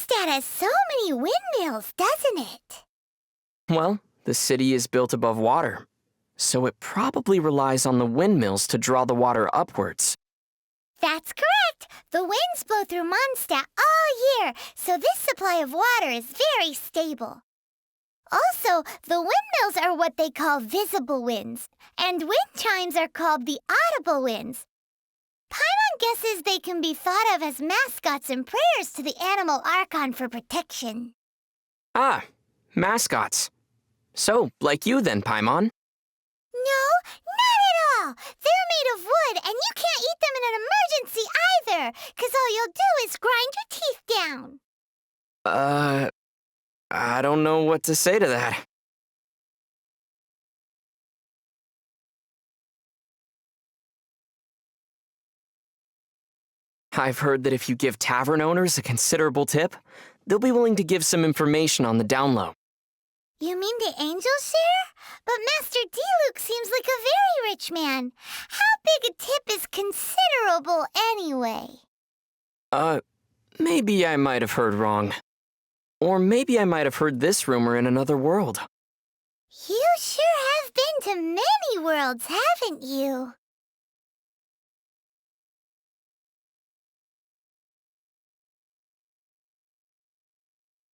Mondstadt has so many windmills, doesn't it? Well, the city is built above water, so it probably relies on the windmills to draw the water upwards. That's correct. The winds blow through Mondstadt all year, so this supply of water is very stable. Also, the windmills are what they call visible winds, and wind chimes are called the audible winds. Paimon guesses they can be thought of as mascots and prayers to the animal Archon for protection. Ah, mascots. So, like you then, Paimon. No, not at all. They're made of wood, and you can't eat them in an emergency either, 'cause all you'll do is grind your teeth down. I don't know what to say to that. I've heard that if you give tavern owners a considerable tip, they'll be willing to give some information on the down low. You mean the angel share? But Master D-Luke seems like a very rich man. How big a tip is considerable anyway? Maybe I might have heard wrong. Or maybe I might have heard this rumor in another world. You sure have been to many worlds, haven't you?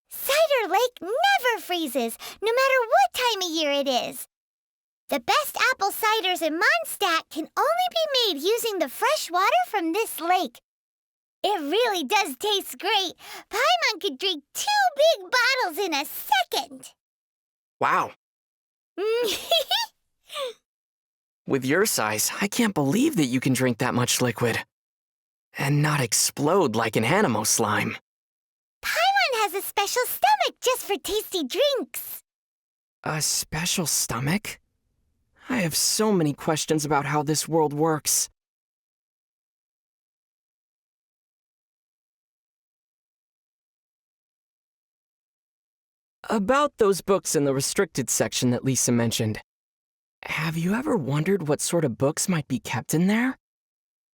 Cider Lake never freezes, no matter what time of year it is. The best apple ciders in Mondstadt can only be made using the fresh water from this lake. It really does taste great. Paimon could drink 2 big bottles in a second. Wow. With your size, I can't believe that you can drink that much liquid. And not explode like an animo slime. Paimon has a special stomach just for tasty drinks. A special stomach? I have so many questions about how this world works. About those books in the restricted section that Lisa mentioned. Have you ever wondered what sort of books might be kept in there?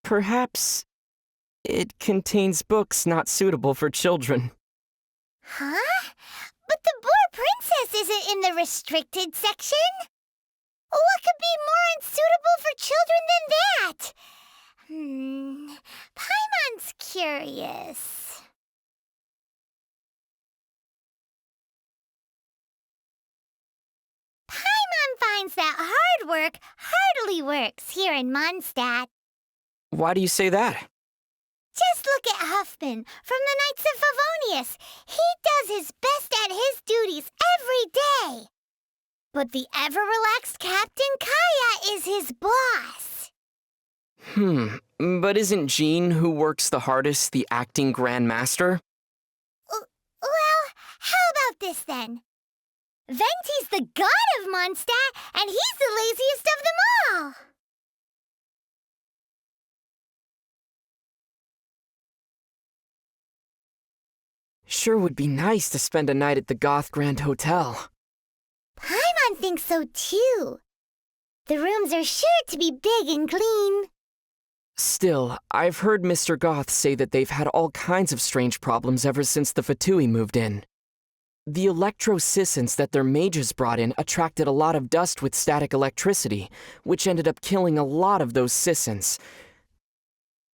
Perhaps it contains books not suitable for children. Huh? But the Boar Princess isn't in the restricted section. What could be more unsuitable for children than that? Paimon's curious. Paimon finds that hard work hardly works here in Mondstadt. Why do you say that? Just look at Huffman from the Knights of Favonius. He does his best at his duties every day. But the ever-relaxed Captain Kaya is his boss. But isn't Jean, who works the hardest, the acting Grand Master? Well, how about this then? Venti's the god of Mondstadt, and he's the laziest of them all. Sure would be nice to spend a night at the Goth Grand Hotel. Paimon thinks so too. The rooms are sure to be big and clean. Still, I've heard Mr. Goth say that they've had all kinds of strange problems ever since the Fatui moved in. The electro-sissons that their mages brought in attracted a lot of dust with static electricity, which ended up killing a lot of those sissons.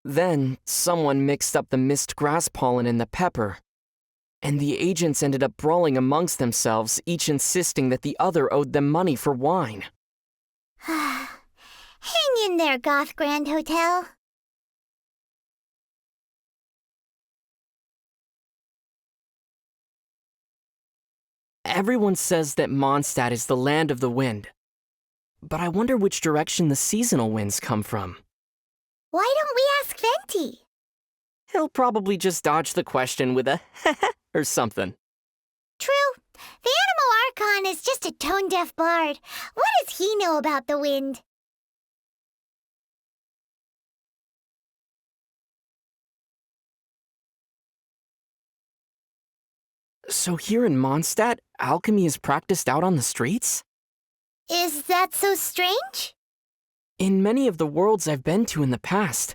Then, someone mixed up the mist grass pollen in the pepper, and the agents ended up brawling amongst themselves, each insisting that the other owed them money for wine. Hang in there, Goth Grand Hotel. Everyone says that Mondstadt is the land of the wind. But I wonder which direction the seasonal winds come from. Why don't we ask Venti? He'll probably just dodge the question with a or something. True. The Animal Archon is just a tone-deaf bard. What does he know about the wind? So here in Mondstadt, alchemy is practiced out on the streets? Is that so strange? In many of the worlds I've been to in the past,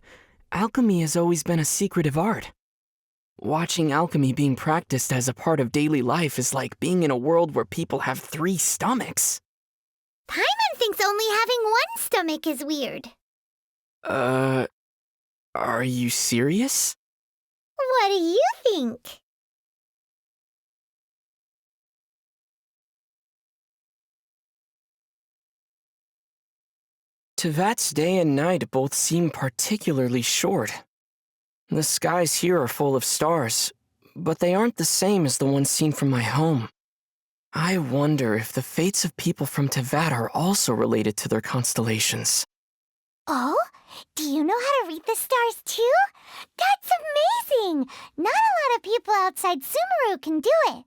alchemy has always been a secretive art. Watching alchemy being practiced as a part of daily life is like being in a world where people have 3 stomachs. Paimon thinks only having one stomach is weird. Are you serious? What do you think? Tevat's day and night both seem particularly short. The skies here are full of stars, but they aren't the same as the ones seen from my home. I wonder if the fates of people from Tevat are also related to their constellations. Oh? Do you know how to read the stars too? That's amazing! Not a lot of people outside Sumeru can do it.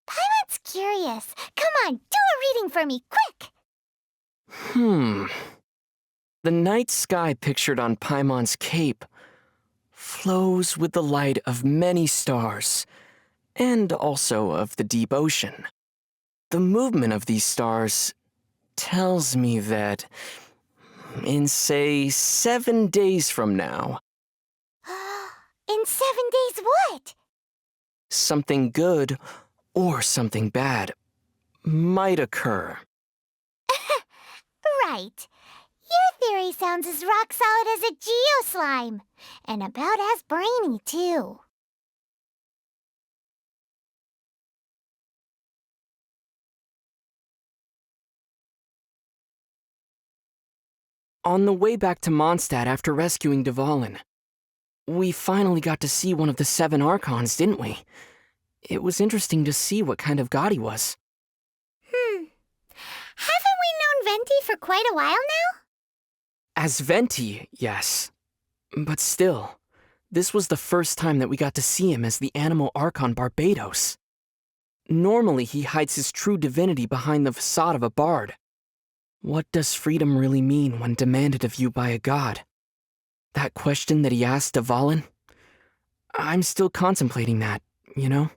Paimon's curious. Come on, do a reading for me, quick! The night sky pictured on Paimon's cape flows with the light of many stars, and also of the deep ocean. The movement of these stars tells me that, in say 7 days from now, In 7 days what? something good or something bad might occur. Right. Your theory sounds as rock solid as a geo-slime. And about as brainy, too. On the way back to Mondstadt after rescuing Dvalin, we finally got to see one of the 7 Archons, didn't we? It was interesting to see what kind of god he was. Haven't we known Venti for quite a while now? As Venti, yes. But still, this was the first time that we got to see him as the Animal Archon Barbados. Normally, he hides his true divinity behind the facade of a bard. What does freedom really mean when demanded of you by a god? That question that he asked Dvalin? I'm still contemplating that, you know?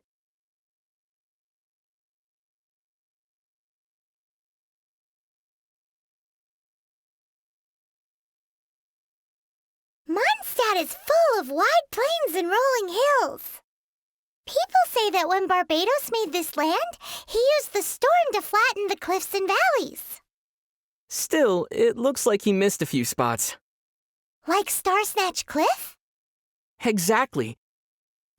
Mondstadt is full of wide plains and rolling hills. People say that when Barbados made this land, he used the storm to flatten the cliffs and valleys. Still, it looks like he missed a few spots. Like Star Snatch Cliff? Exactly.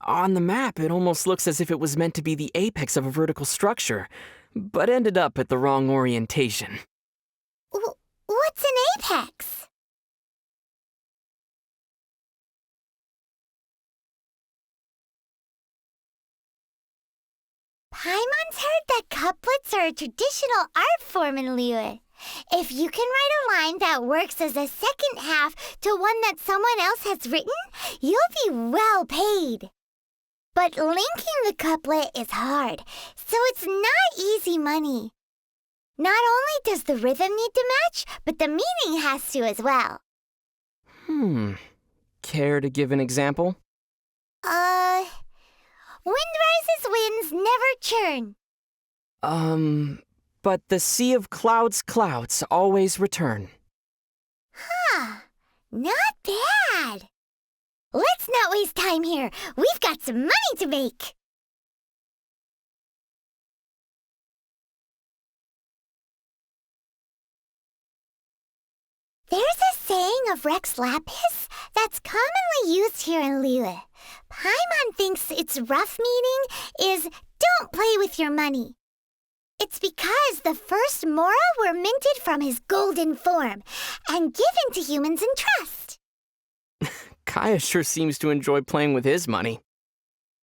On the map, it almost looks as if it was meant to be the apex of a vertical structure, but ended up at the wrong orientation. What's an apex? Paimon's heard that couplets are a traditional art form in Liyue. If you can write a line that works as a second half to one that someone else has written, you'll be well paid. But linking the couplet is hard, so it's not easy money. Not only does the rhythm need to match, but the meaning has to as well. Care to give an example? Wind rises, winds never churn. But the sea of clouds always return. Not bad. Let's not waste time here. We've got some money to make. There's a saying of Rex Lapis that's commonly used here in Liyue. Paimon thinks its rough meaning is don't play with your money. It's because the first Mora were minted from his golden form and given to humans in trust. Kaya sure seems to enjoy playing with his money.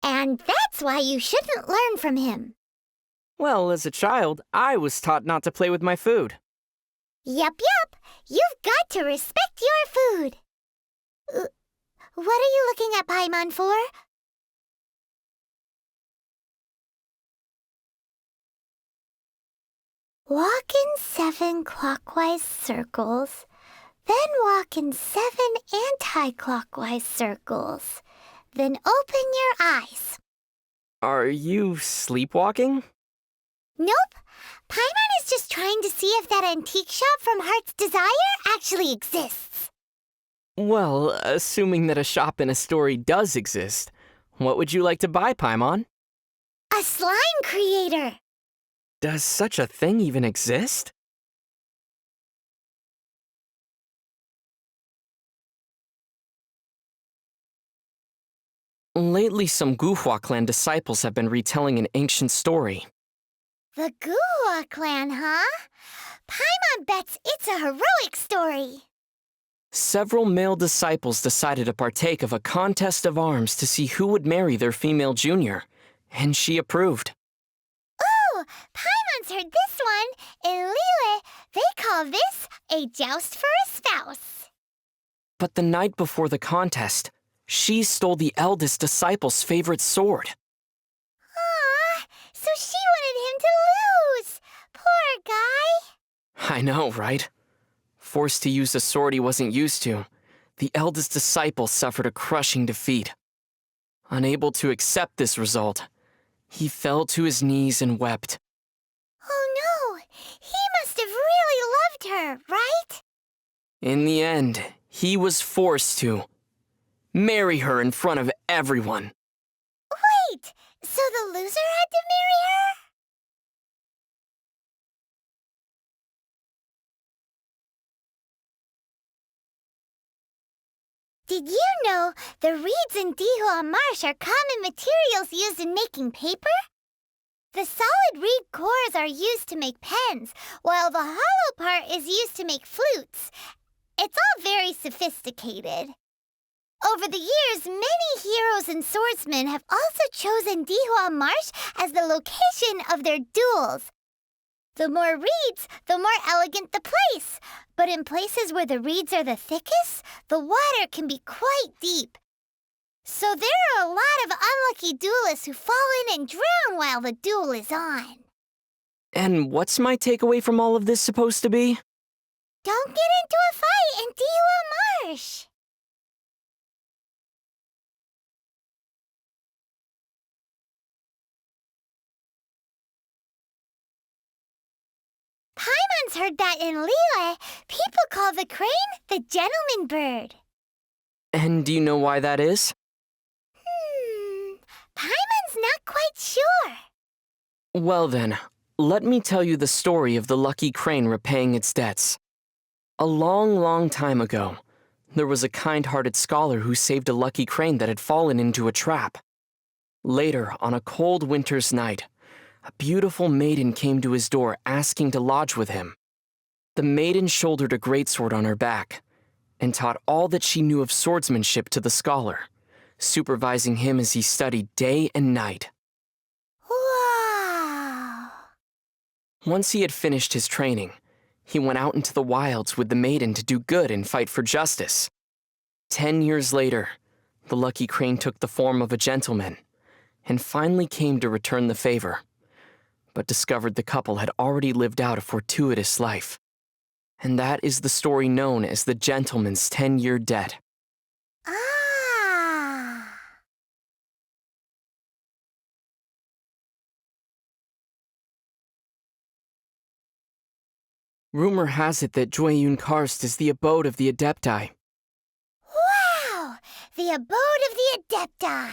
And that's why you shouldn't learn from him. Well, as a child, I was taught not to play with my food. Yup. You've got to respect your food. What are you looking at Paimon for? Walk in 7 clockwise circles, then walk in 7 anti-clockwise circles. Then open your eyes. Are you sleepwalking? Nope. Paimon is just trying to see if that antique shop from Heart's Desire actually exists. Well, assuming that a shop in a story does exist, What would you like to buy, Paimon? A slime creator! Does such a thing even exist? Lately, some Guhua clan disciples have been retelling an ancient story. The Guhua clan, huh? Paimon bets it's a heroic story. Several male disciples decided to partake of a contest of arms to see who would marry their female junior, and she approved. Ooh, Paimon's heard this one. In Lille, they call this a joust for a spouse. But the night before the contest, she stole the eldest disciple's favorite sword. Aw, so she wanted him to lose. Poor guy. I know, right? Forced to use a sword he wasn't used to, the eldest disciple suffered a crushing defeat. Unable to accept this result, he fell to his knees and wept. Oh no, he must have really loved her, right? In the end, he was forced to marry her in front of everyone. Wait, so the loser had to marry her? Did you know the reeds in Dihua Marsh are common materials used in making paper? The solid reed cores are used to make pens, while the hollow part is used to make flutes. It's all very sophisticated. Over the years, many heroes and swordsmen have also chosen Dihua Marsh as the location of their duels. The more reeds, the more elegant the place. But in places where the reeds are the thickest, the water can be quite deep. So there are a lot of unlucky duelists who fall in and drown while the duel is on. And what's my takeaway from all of this supposed to be? Don't get into a fight in Dihua Marsh. Paimon's heard that in Lille, people call the crane the gentleman bird. And do you know why that is? Paimon's not quite sure. Well then, let me tell you the story of the lucky crane repaying its debts. A long, long time ago, there was a kind-hearted scholar who saved a lucky crane that had fallen into a trap. Later, on a cold winter's night, a beautiful maiden came to his door asking to lodge with him. The maiden shouldered a greatsword on her back and taught all that she knew of swordsmanship to the scholar, supervising him as he studied day and night. Wow! Once he had finished his training, he went out into the wilds with the maiden to do good and fight for justice. 10 years later, the lucky crane took the form of a gentleman and finally came to return the favor, but discovered the couple had already lived out a fortuitous life. And that is the story known as the gentleman's 10-year debt. Ah! Rumor has it that Jueyun Karst is the abode of the Adepti. Wow! The abode of the Adepti!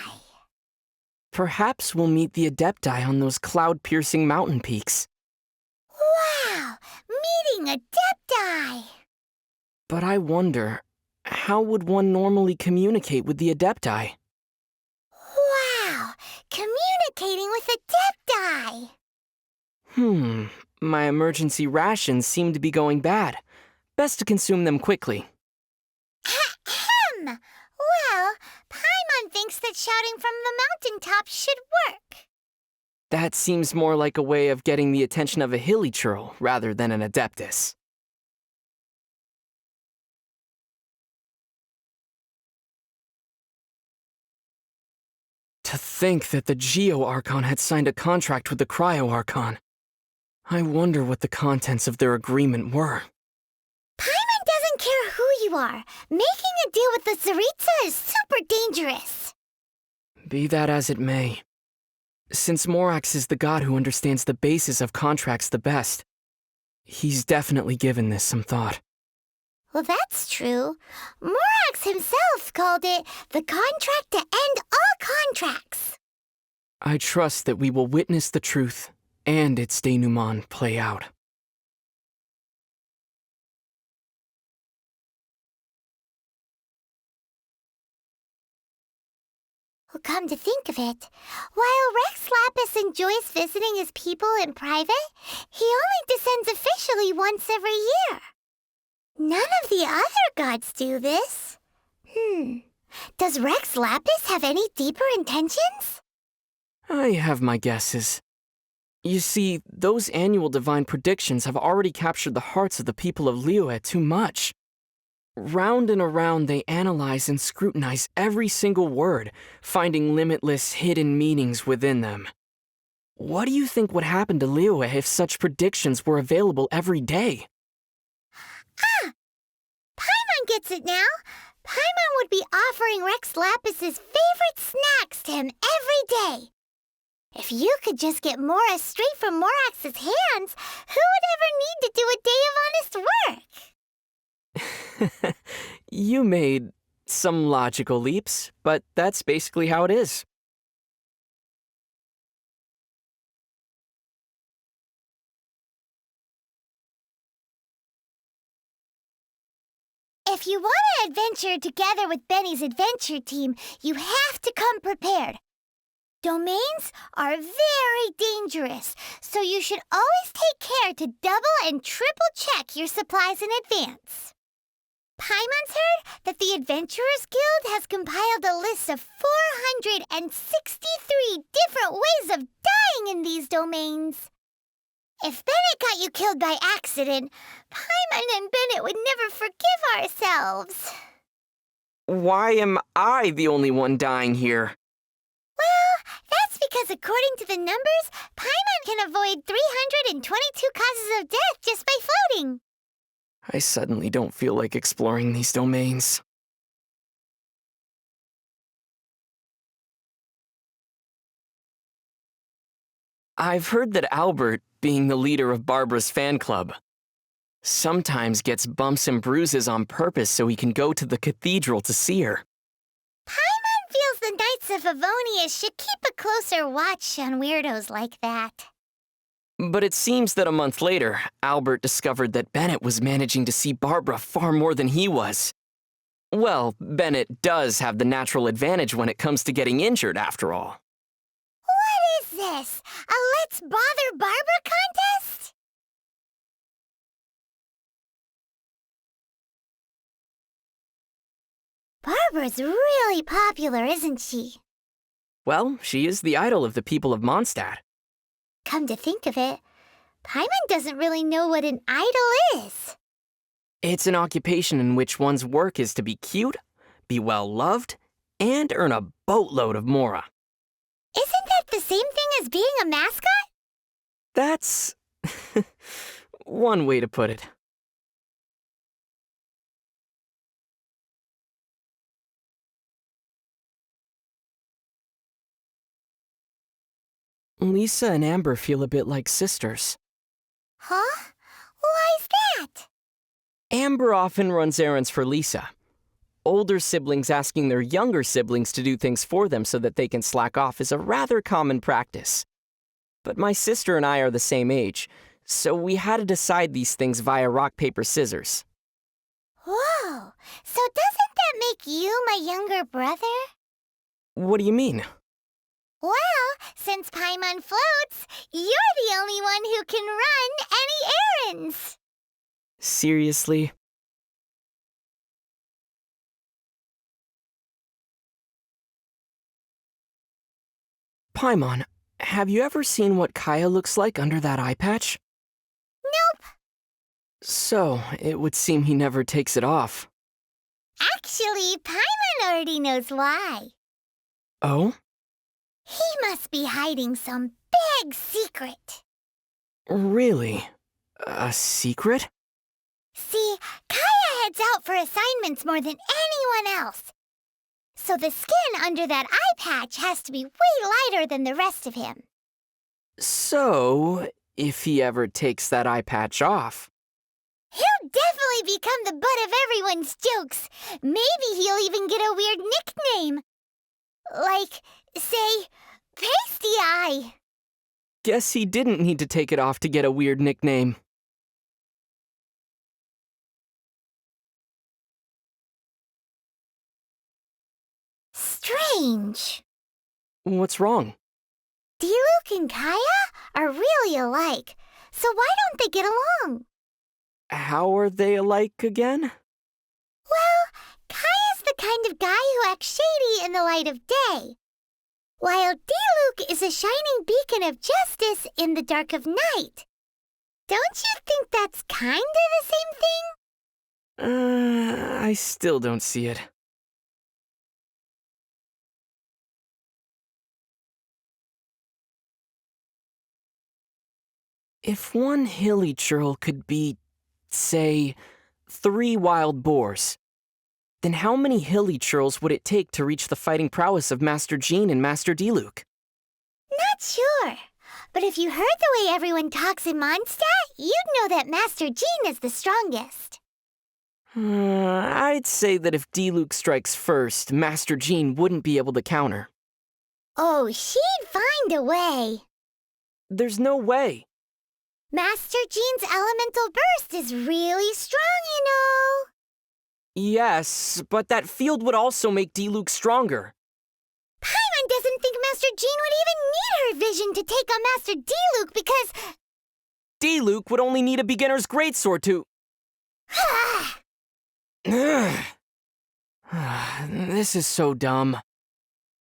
Perhaps we'll meet the Adepti on those cloud-piercing mountain peaks. Wow! Meeting Adepti! But I wonder, how would one normally communicate with the Adepti? Wow! Communicating with Adepti! My emergency rations seem to be going bad. Best to consume them quickly. Ahem! Well, Paimon thinks that shouting from the mountaintops should work. That seems more like a way of getting the attention of a hilly churl rather than an adeptus. To think that the Geo-Archon had signed a contract with the Cryo-Archon. I wonder what the contents of their agreement were. Paimon doesn't care who you are. Making a deal with the Tsaritsa is super dangerous. Be that as it may. Since Morax is the god who understands the basis of contracts the best, he's definitely given this some thought. Well, that's true. Morax himself called it the contract to end all contracts. I trust that we will witness the truth and its denouement play out. Well, come to think of it, while Rex Lapis enjoys visiting his people in private, he only descends officially once every year. None of the other gods do this. Does Rex Lapis have any deeper intentions? I have my guesses. You see, those annual divine predictions have already captured the hearts of the people of Liyue too much. Round and around, they analyze and scrutinize every single word, finding limitless hidden meanings within them. What do you think would happen to Liyue if such predictions were available every day? Paimon gets it now. Paimon would be offering Rex Lapis's favorite snacks to him every day. If you could just get Mora straight from Morax's hands, who would ever need to do a day of honest work? You made some logical leaps, but that's basically how it is. If you want to adventure together with Benny's adventure team, you have to come prepared. Domains are very dangerous, so you should always take care to double and triple check your supplies in advance. Paimon's heard that the Adventurers Guild has compiled a list of 463 different ways of dying in these domains. If Bennett got you killed by accident, Paimon and Bennett would never forgive ourselves. Why am I the only one dying here? Well, that's because according to the numbers, Paimon can avoid 322 causes of death just by floating. I suddenly don't feel like exploring these domains. I've heard that Albert, being the leader of Barbara's fan club, sometimes gets bumps and bruises on purpose so he can go to the cathedral to see her. Paimon feels the Knights of Favonius should keep a closer watch on weirdos like that. But it seems that a month later, Albert discovered that Bennett was managing to see Barbara far more than he was. Well, Bennett does have the natural advantage when it comes to getting injured, after all. What is this? A Let's Bother Barbara contest? Barbara's really popular, isn't she? Well, she is the idol of the people of Mondstadt. Come to think of it, Paimon doesn't really know what an idol is. It's an occupation in which one's work is to be cute, be well-loved, and earn a boatload of Mora. Isn't that the same thing as being a mascot? That's one way to put it. Lisa and Amber feel a bit like sisters. Huh? Why's that? Amber often runs errands for Lisa. Older siblings asking their younger siblings to do things for them so that they can slack off is a rather common practice. But my sister and I are the same age, so we had to decide these things via rock, paper, scissors. Whoa! So doesn't that make you my younger brother? What do you mean? Well, since Paimon floats, you're the only one who can run any errands. Seriously? Paimon, have you ever seen what Kaya looks like under that eye patch? Nope. So, it would seem he never takes it off. Actually, Paimon already knows why. Oh? He must be hiding some big secret. Really? A secret? See, Kaya heads out for assignments more than anyone else. So the skin under that eye patch has to be way lighter than the rest of him. So, if he ever takes that eye patch off... He'll definitely become the butt of everyone's jokes. Maybe he'll even get a weird nickname. Like, say, Pasty Eye. Guess he didn't need to take it off to get a weird nickname. Strange. What's wrong? Diluc and Kaya are really alike, so why don't they get along? How are they alike again? Well, Kaya's the kind of guy who acts shady in the light of day, while Diluc is a shining beacon of justice in the dark of night. Don't you think that's kinda the same thing? I still don't see it. If one hilly churl could be, say, 3 wild boars, then how many hilly churls would it take to reach the fighting prowess of Master Jean and Master Diluc? Not sure. But if you heard the way everyone talks in Mondstadt, you'd know that Master Jean is the strongest. I'd say that if Diluc strikes first, Master Jean wouldn't be able to counter. Oh, she'd find a way. There's no way. Master Jean's elemental burst is really strong, you know. Yes, but that field would also make Diluc stronger. Paimon doesn't think Master Jean would even need her vision to take on Master Diluc because... Diluc would only need a beginner's greatsword to... This is so dumb.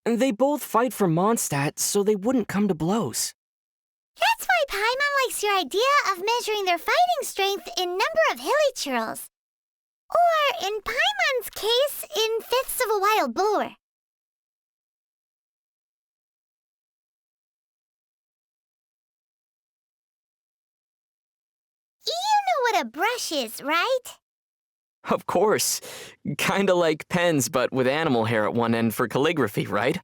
They both fight for Mondstadt, so they wouldn't come to blows. That's why Paimon likes your idea of measuring their fighting strength in number of hilichurls. Or, in Paimon's case, in fifths of a wild boar. You know what a brush is, right? Of course. Kinda like pens, but with animal hair at one end for calligraphy, right?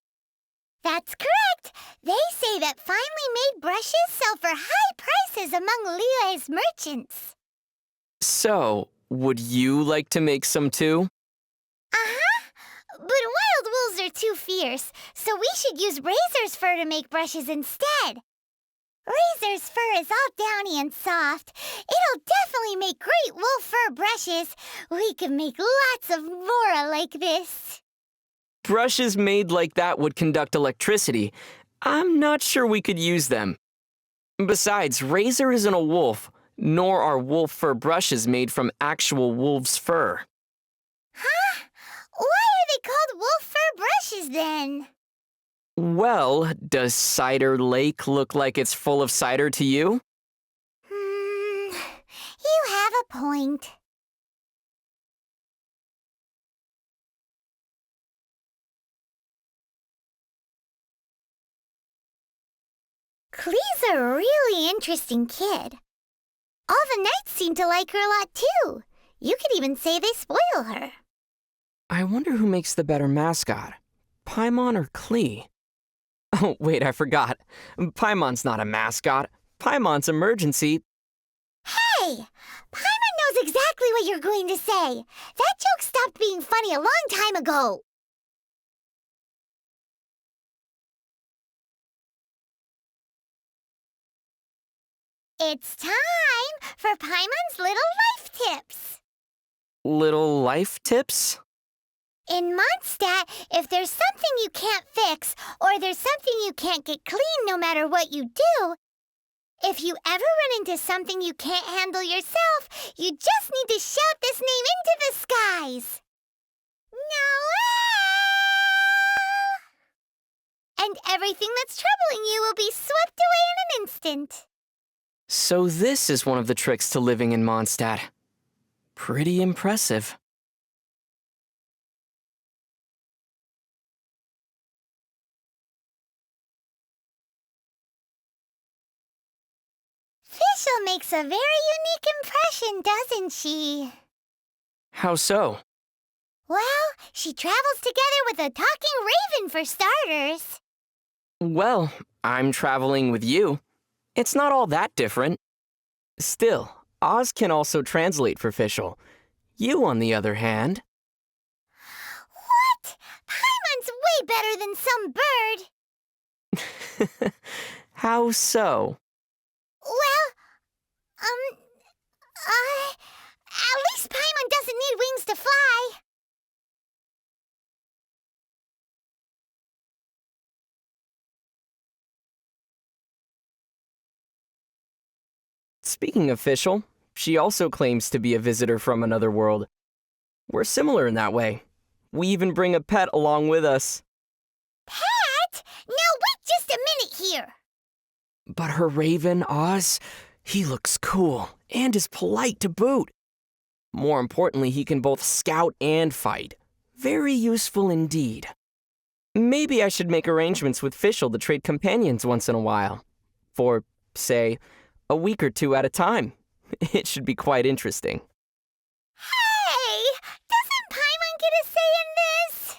That's correct. They say that finely made brushes sell for high prices among Liyue's merchants. So, would you like to make some too? Uh-huh. But wild wolves are too fierce, so we should use Razor's fur to make brushes instead. Razor's fur is all downy and soft. It'll definitely make great wolf fur brushes. We can make lots of more like this. Brushes made like that would conduct electricity. I'm not sure we could use them. Besides, Razor isn't a wolf, nor are wolf fur brushes made from actual wolf's fur. Huh? Why are they called wolf fur brushes then? Well, does Cider Lake look like it's full of cider to you? You have a point. Klee's a really interesting kid. All the knights seem to like her a lot too. You could even say they spoil her. I wonder who makes the better mascot, Paimon or Klee? Oh, wait, I forgot. Paimon's not a mascot. Paimon's emergency. Hey! Paimon knows exactly what you're going to say. That joke stopped being funny a long time ago. It's time for Paimon's Little Life Tips. Little life tips? In Mondstadt, if there's something you can't fix, or there's something you can't get clean no matter what you do, if you ever run into something you can't handle yourself, you just need to shout this name into the skies. Noel! And everything that's troubling you will be swept away in an instant. So this is one of the tricks to living in Mondstadt. Pretty impressive. Fischl makes a very unique impression, doesn't she? How so? Well, she travels together with a talking raven for starters. Well, I'm traveling with you. It's not all that different. Still, Oz can also translate for Fischl. You, on the other hand... What? Paimon's way better than some bird. How so? Well, at least Paimon doesn't need wings to fly. Speaking of Fischl, she also claims to be a visitor from another world. We're similar in that way. We even bring a pet along with us. Pet? Now wait just a minute here. But her raven, Oz, he looks cool and is polite to boot. More importantly, he can both scout and fight. Very useful indeed. Maybe I should make arrangements with Fischl to trade companions once in a while. For, say, a week or two at a time. It should be quite interesting. Hey! Doesn't Paimon get a say in this?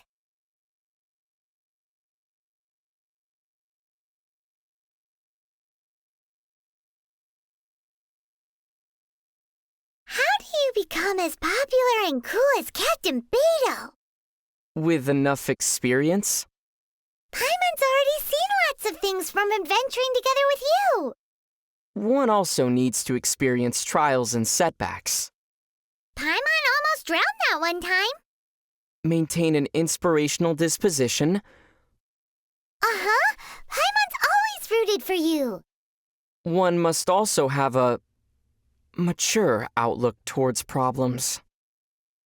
How do you become as popular and cool as Captain Beto? With enough experience? Paimon's already seen lots of things from adventuring together with you. One also needs to experience trials and setbacks. Paimon almost drowned that one time. Maintain an inspirational disposition. Uh-huh. Paimon's always rooted for you. One must also have a mature outlook towards problems.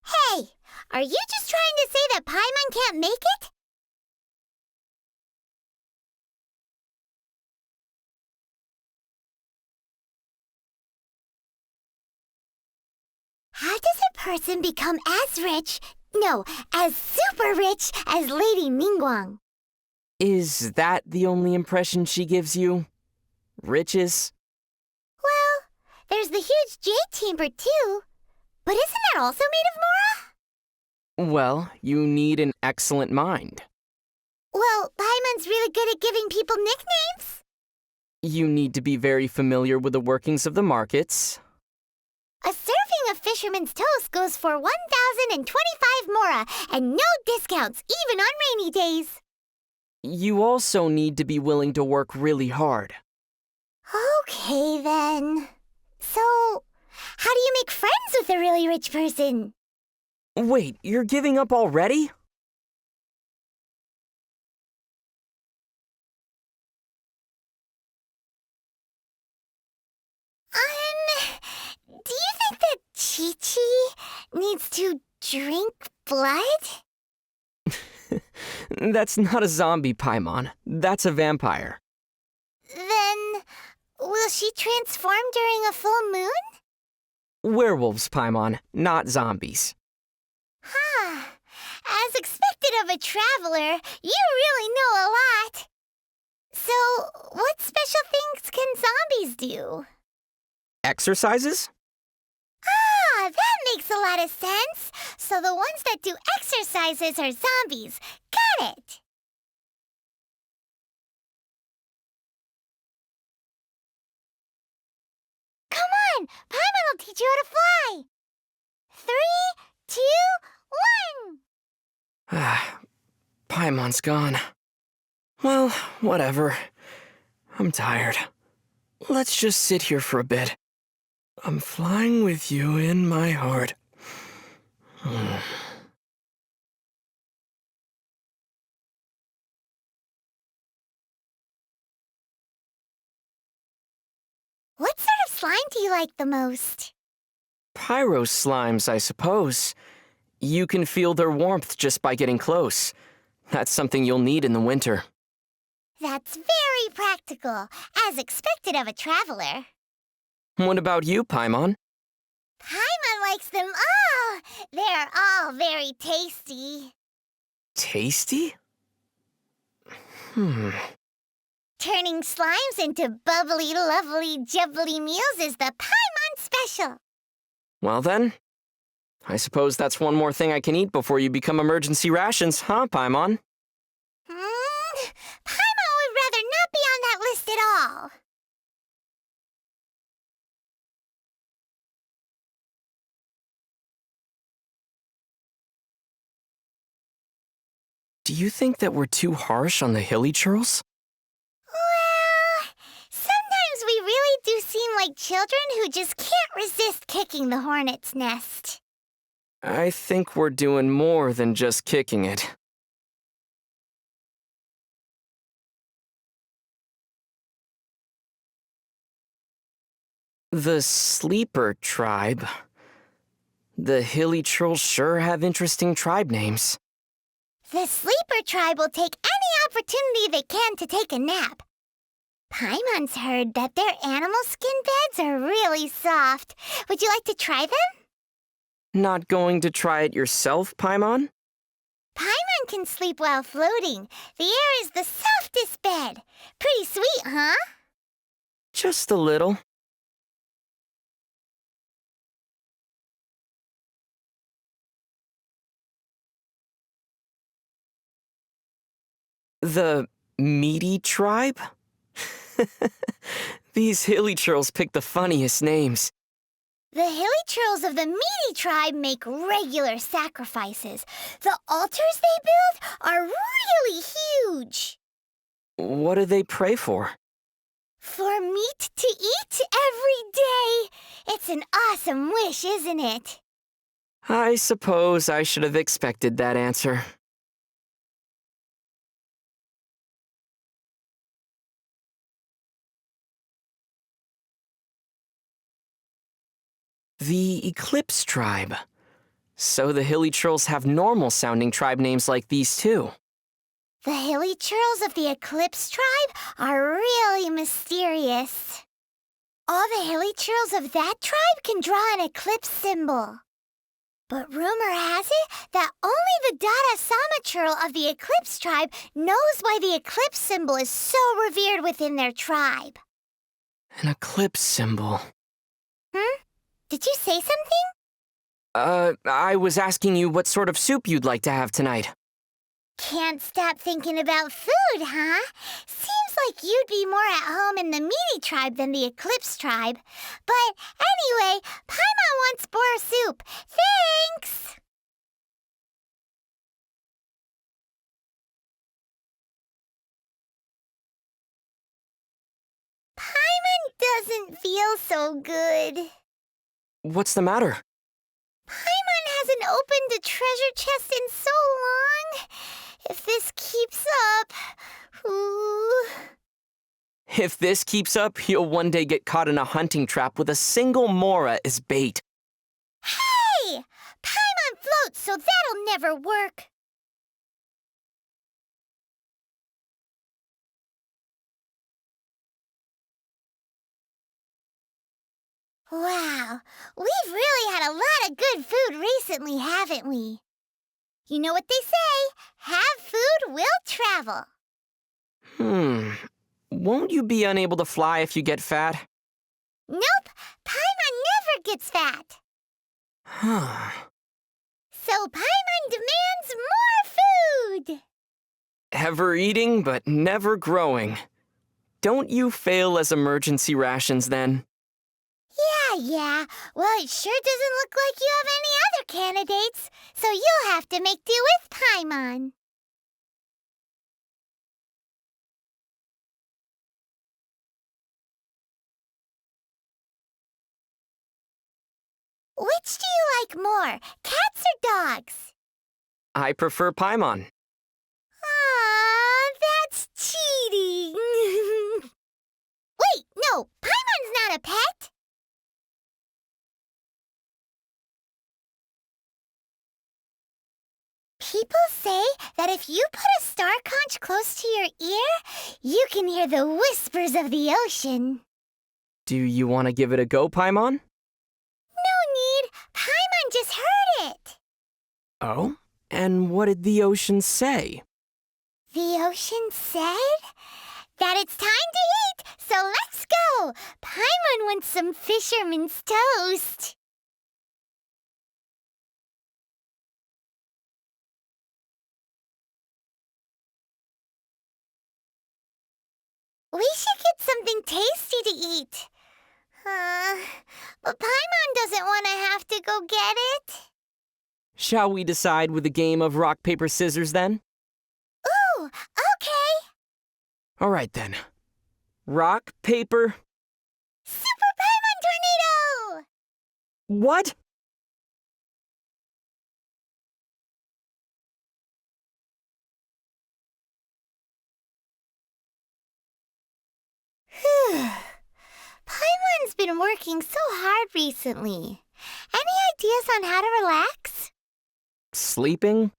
Hey, are you just trying to say that Paimon can't make it? How does a person become as rich, no, as super rich as Lady Ningguang? Is that the only impression she gives you? Riches? Well, there's the huge jade chamber too. But isn't that also made of Mora? Well, you need an excellent mind. Well, Paimon's really good at giving people nicknames. You need to be very familiar with the workings of the markets. A serving of fisherman's toast goes for 1,025 Mora, and no discounts, even on rainy days. You also need to be willing to work really hard. Okay, then. So, how do you make friends with a really rich person? Wait, you're giving up already? Do you think that Chi-Chi needs to drink blood? That's not a zombie, Paimon. That's a vampire. Then, will she transform during a full moon? Werewolves, Paimon, not zombies. Huh. As expected of a traveler, you really know a lot. So, what special things can zombies do? Exercises? Ah, that makes a lot of sense. So the ones that do exercises are zombies. Got it. Come on, Paimon will teach you how to fly. 3, 2, 1. Ah, Paimon's gone. Well, whatever. I'm tired. Let's just sit here for a bit. I'm flying with you in my heart. What sort of slime do you like the most? Pyro slimes, I suppose. You can feel their warmth just by getting close. That's something you'll need in the winter. That's very practical, as expected of a traveler. What about you, Paimon? Paimon likes them all. They're all very tasty. Tasty? Turning slimes into bubbly, lovely, jubbly meals is the Paimon special. Well then, I suppose that's one more thing I can eat before you become emergency rations, huh, Paimon? Paimon would rather not be on that list at all. Do Do you think that we're too harsh on the hilly churls? Well, sometimes we really do seem like children who just can't resist kicking the hornet's nest. I think we're doing more than just kicking it. The Sleeper tribe. The hilly churls sure have interesting tribe names. The sleeper tribe will take any opportunity they can to take a nap. Paimon's heard that their animal skin beds are really soft. Would you like to try them? Not going to try it yourself, Paimon? Paimon can sleep while floating. The air is the softest bed. Pretty sweet, huh? Just a little. The Meaty tribe? These hilly churls pick the funniest names. The hilly churls of the meaty tribe make regular sacrifices. The altars they build are really huge. What do they pray for? For meat to eat every day. It's an awesome wish, isn't it? I suppose I should have expected that answer. The Eclipse tribe. So the hilly churls have normal-sounding tribe names like these too. The hilly churls of the Eclipse tribe are really mysterious. All the hilly churls of that tribe can draw an eclipse symbol. But rumor has it that only the Dada Sama churl of the Eclipse tribe knows why the eclipse symbol is so revered within their tribe. An eclipse symbol. Did you say something? I was asking you what sort of soup you'd like to have tonight. Can't stop thinking about food, huh? Seems like you'd be more at home in the meaty tribe than the Eclipse tribe. But anyway, Paimon wants boar soup. Thanks! Paimon doesn't feel so good. What's the matter? Paimon hasn't opened a treasure chest in so long. If this keeps up... Ooh. If this keeps up, you'll one day get caught in a hunting trap with a single Mora as bait. Hey! Paimon floats, so that'll never work. Wow, we've really had a lot of good food recently, haven't we? You know what they say, have food, will travel. Won't you be unable to fly if you get fat? Nope, Paimon never gets fat. Huh. So Paimon demands more food. Ever eating, but never growing. Don't you fail as emergency rations then? Yeah. Well, it sure doesn't look like you have any other candidates, so you'll have to make do with Paimon. Which do you like more, cats or dogs? I prefer Paimon. Aw, that's cheating. Wait, no, Paimon's not a pet. People say that if you put a star conch close to your ear, you can hear the whispers of the ocean. Do you want to give it a go, Paimon? No need. Paimon just heard it. Oh? And what did the ocean say? The ocean said that it's time to eat, so let's go. Paimon wants some fisherman's toast. We should get something tasty to eat. But Paimon doesn't want to have to go get it. Shall we decide with a game of rock, paper, scissors then? Okay. All right then. Rock, paper... Super Paimon Tornado! What? Phew. Paimon's been working so hard recently. Any ideas on how to relax? Sleeping?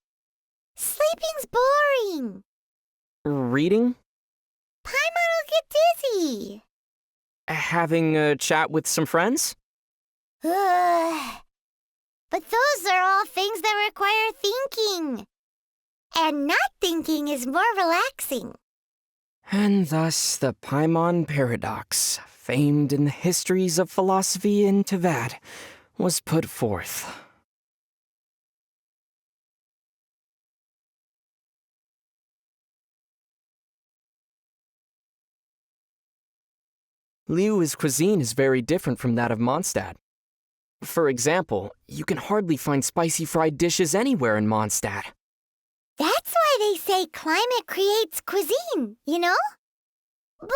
Sleeping's boring. Reading? Paimon will get dizzy. Having a chat with some friends? Ugh. But those are all things that require thinking. And not thinking is more relaxing. And thus the Paimon paradox, famed in the histories of philosophy in Tevat, was put forth. Liyue's cuisine is very different from that of Mondstadt. For example, you can hardly find spicy fried dishes anywhere in Mondstadt. That's why they say climate creates cuisine, you know? But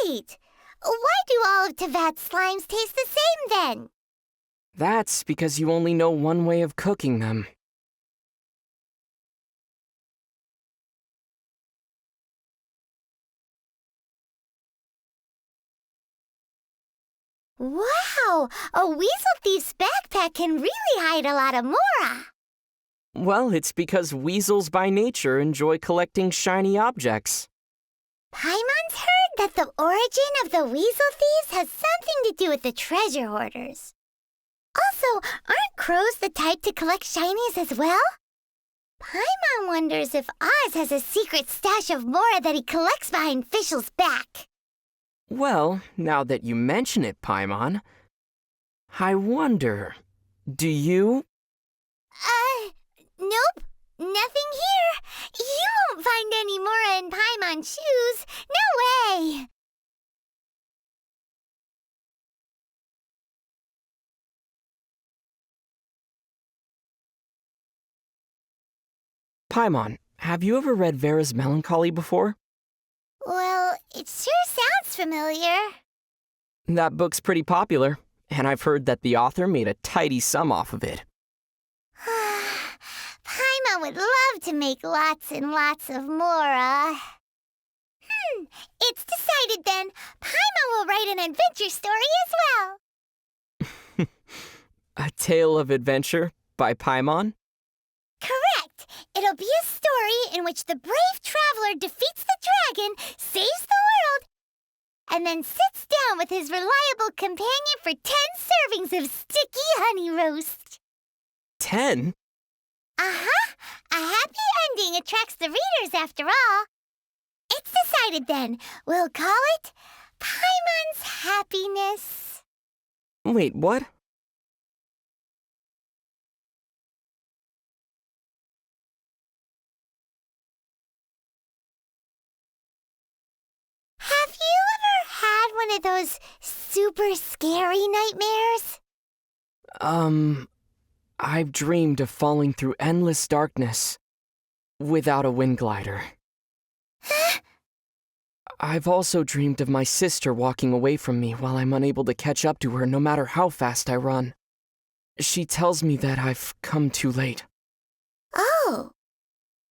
wait, why do all of Tevat's slimes taste the same then? That's because you only know one way of cooking them. Wow, a weasel thief's backpack can really hide a lot of mora. Well, it's because weasels by nature enjoy collecting shiny objects. Paimon's heard that the origin of the weasel thieves has something to do with the treasure hoarders. Also, aren't crows the type to collect shinies as well? Paimon wonders if Oz has a secret stash of mora that he collects behind Fischl's back. Well, now that you mention it, Paimon, I wonder, do you? Nope, nothing here. You won't find any mora in Paimon's shoes. No way. Paimon, have you ever read Vera's Melancholy before? Well, it sure sounds familiar. That book's pretty popular, and I've heard that the author made a tidy sum off of it. Paimon would love to make lots and lots of mora. It's decided then. Paimon will write an adventure story as well. A Tale of Adventure by Paimon? Correct. It'll be a story in which the brave traveler defeats the dragon, saves the world, and then sits down with his reliable companion for 10 servings of sticky honey roast. 10? Uh-huh. A happy ending attracts the readers after all. It's decided then. We'll call it Paimon's Happiness. Wait, what? Have you ever had one of those super scary nightmares? I've dreamed of falling through endless darkness without a wind glider. I've also dreamed of my sister walking away from me while I'm unable to catch up to her no matter how fast I run. She tells me that I've come too late. Oh,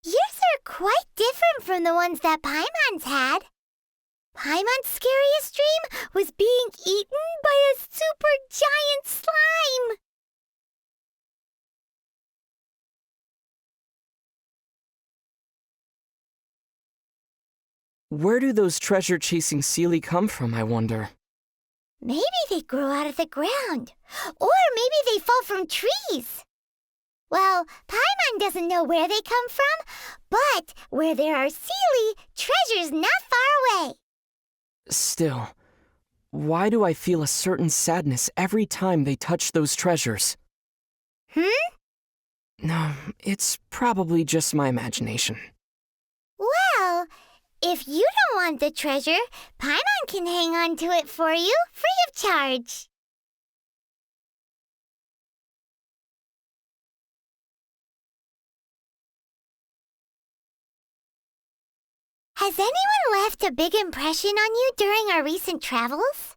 yours are quite different from the ones that Paimon's had. Paimon's scariest dream was being eaten by a super giant slime. Where do those treasure-chasing Seelie come from, I wonder? Maybe they grow out of the ground. Or maybe they fall from trees. Well, Paimon doesn't know where they come from, but where there are Seelie, treasure's not far away. Still, why do I feel a certain sadness every time they touch those treasures? No, it's probably just my imagination. Well, if you don't want the treasure, Paimon can hang on to it for you, free of charge. Has anyone left a big impression on you during our recent travels?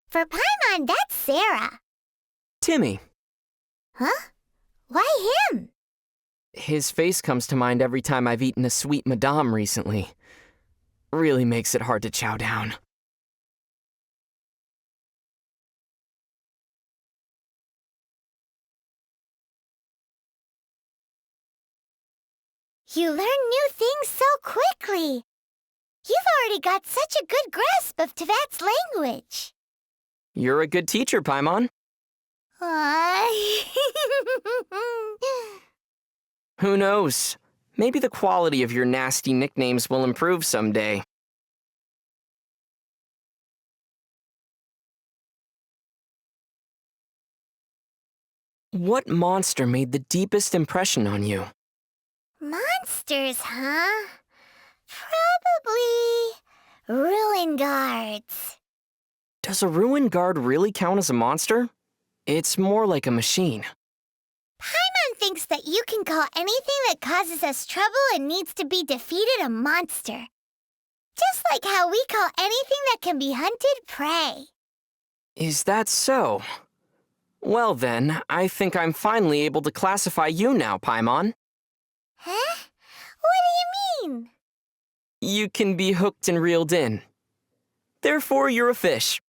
For Paimon, that's Sarah. Timmy. Huh? Why him? His face comes to mind every time I've eaten a sweet madame recently. Really makes it hard to chow down. You learn new things so quickly. You've already got such a good grasp of Tevat's language. You're a good teacher, Paimon. Who knows? Maybe the quality of your nasty nicknames will improve someday. What monster made the deepest impression on you? Monsters, huh? Probably ruin guards. Does a ruin guard really count as a monster? It's more like a machine. Paimon thinks that you can call anything that causes us trouble and needs to be defeated a monster. Just like how we call anything that can be hunted prey. Is that so? Well then, I think I'm finally able to classify you now, Paimon. Huh? What do you mean? You can be hooked and reeled in. Therefore, you're a fish.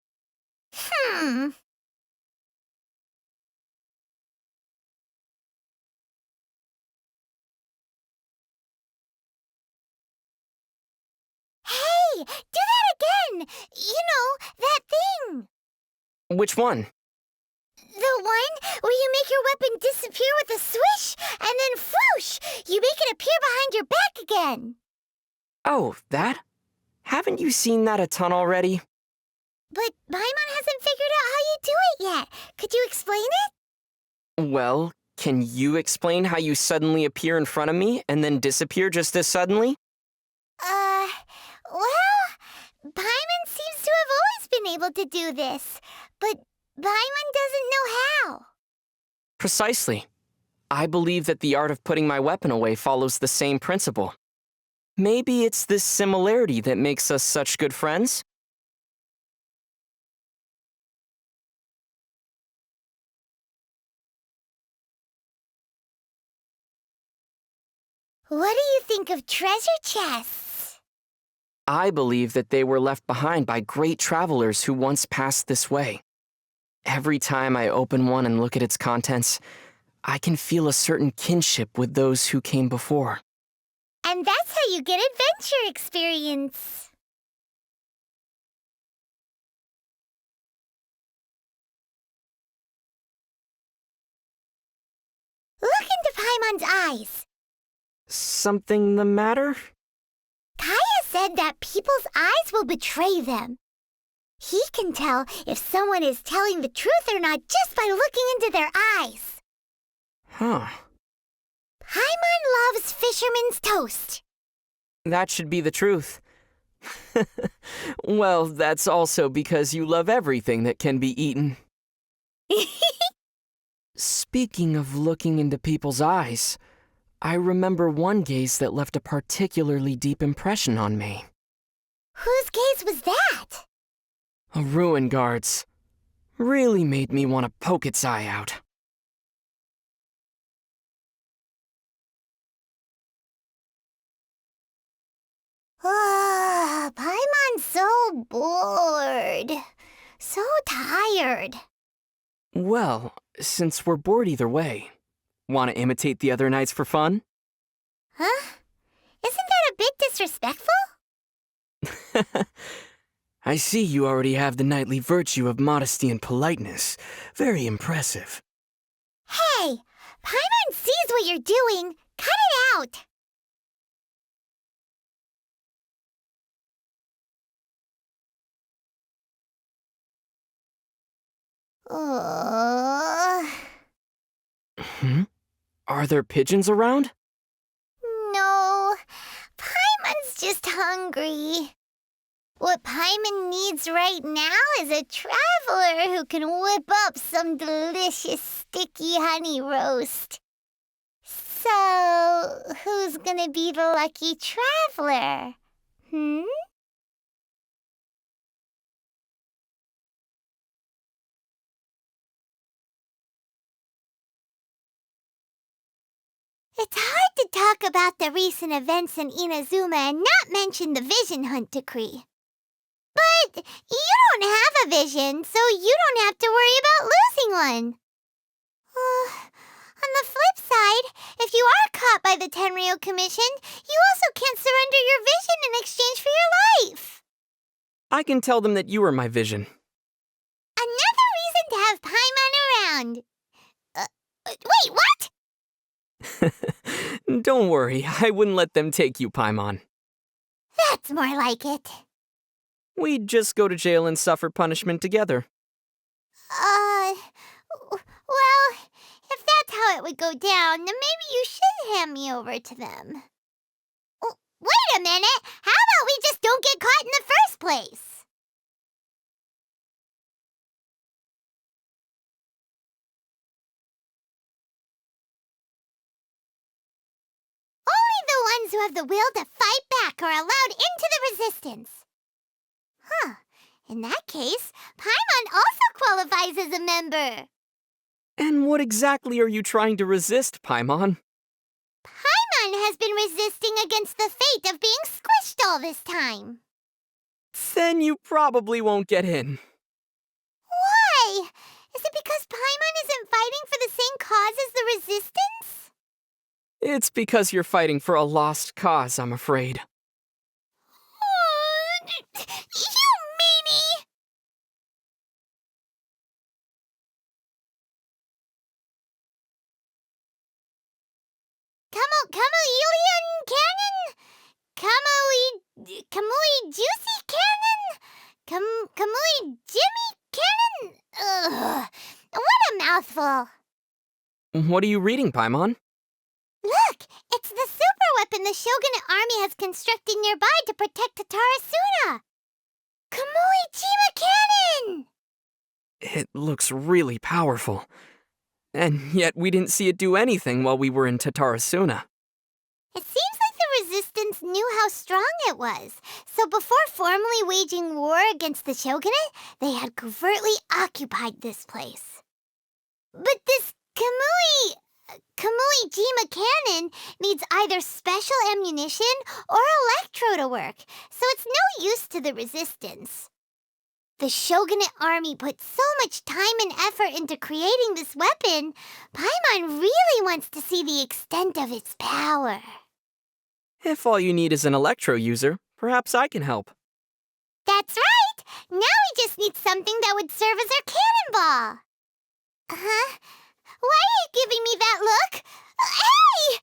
Hey, do that again! You know, that thing! Which one? The one where you make your weapon disappear with a swish, and then whoosh! You make it appear behind your back again! Oh, that? Haven't you seen that a ton already? But Paimon hasn't figured out how you do it yet. Could you explain it? Well, can you explain how you suddenly appear in front of me and then disappear just as suddenly? Well, Paimon seems to have always been able to do this, but Paimon doesn't know how. Precisely. I believe that the art of putting my weapon away follows the same principle. Maybe it's this similarity that makes us such good friends? What do you think of treasure chests? I believe that they were left behind by great travelers who once passed this way. Every time I open one and look at its contents, I can feel a certain kinship with those who came before. And that's how you get adventure experience. Look into Paimon's eyes. Something the matter? Kaya said that people's eyes will betray them. He can tell if someone is telling the truth or not just by looking into their eyes. Huh. Paimon loves fisherman's toast. That should be the truth. Well, that's also because you love everything that can be eaten. Speaking of looking into people's eyes, I remember one gaze that left a particularly deep impression on me. Whose gaze was that? A ruin guard's. Really made me want to poke its eye out. Paimon's so bored. So tired. Well, since we're bored either way, want to imitate the other knights for fun? Huh? Isn't that a bit disrespectful? I see you already have the knightly virtue of modesty and politeness. Very impressive. Hey! Paimon sees what you're doing. Cut it out! Are there pigeons around? No. Paimon's just hungry. What Paimon needs right now is a traveler who can whip up some delicious sticky honey roast. So, who's gonna be the lucky traveler? Hmm? It's hard to talk about the recent events in Inazuma and not mention the Vision Hunt decree. But you don't have a vision, so you don't have to worry about losing one. On the flip side, if you are caught by the Tenryou Commission, you also can't surrender your vision in exchange for your life. I can tell them that you are my vision. Another reason to have Paimon around. Wait, what? Don't worry, I wouldn't let them take you, Paimon. That's more like it. We'd just go to jail and suffer punishment together. Well, if that's how it would go down, then maybe you should hand me over to them. Wait a minute! How about we just don't get caught in the first place? Only the ones who have the will to fight back are allowed into the resistance. Huh. In that case, Paimon also qualifies as a member. And what exactly are you trying to resist, Paimon? Paimon has been resisting against the fate of being squished all this time. Then you probably won't get in. Why? Is it because Paimon isn't fighting for the same cause as the resistance? It's because you're fighting for a lost cause, I'm afraid. You meanie! Kamui Cannon? Kamui Juicy Cannon? Kamui Jimmy Cannon? Ugh, what a mouthful. What are you reading, Paimon? Look, it's the super weapon the Shogunate army has constructed nearby to protect Tatarasuna. Kamui Jima Cannon! It looks really powerful. And yet we didn't see it do anything while we were in Tatarasuna. It seems like the resistance knew how strong it was, so before formally waging war against the Shogunate, they had covertly occupied this place. But this Kamui Jima Cannon needs either special ammunition or electro to work, so it's no use to the resistance. The Shogunate army put so much time and effort into creating this weapon, Paimon really wants to see the extent of its power. If all you need is an electro user, perhaps I can help. That's right! Now we just need something that would serve as our cannonball. Huh? Why are you giving me that look? Hey!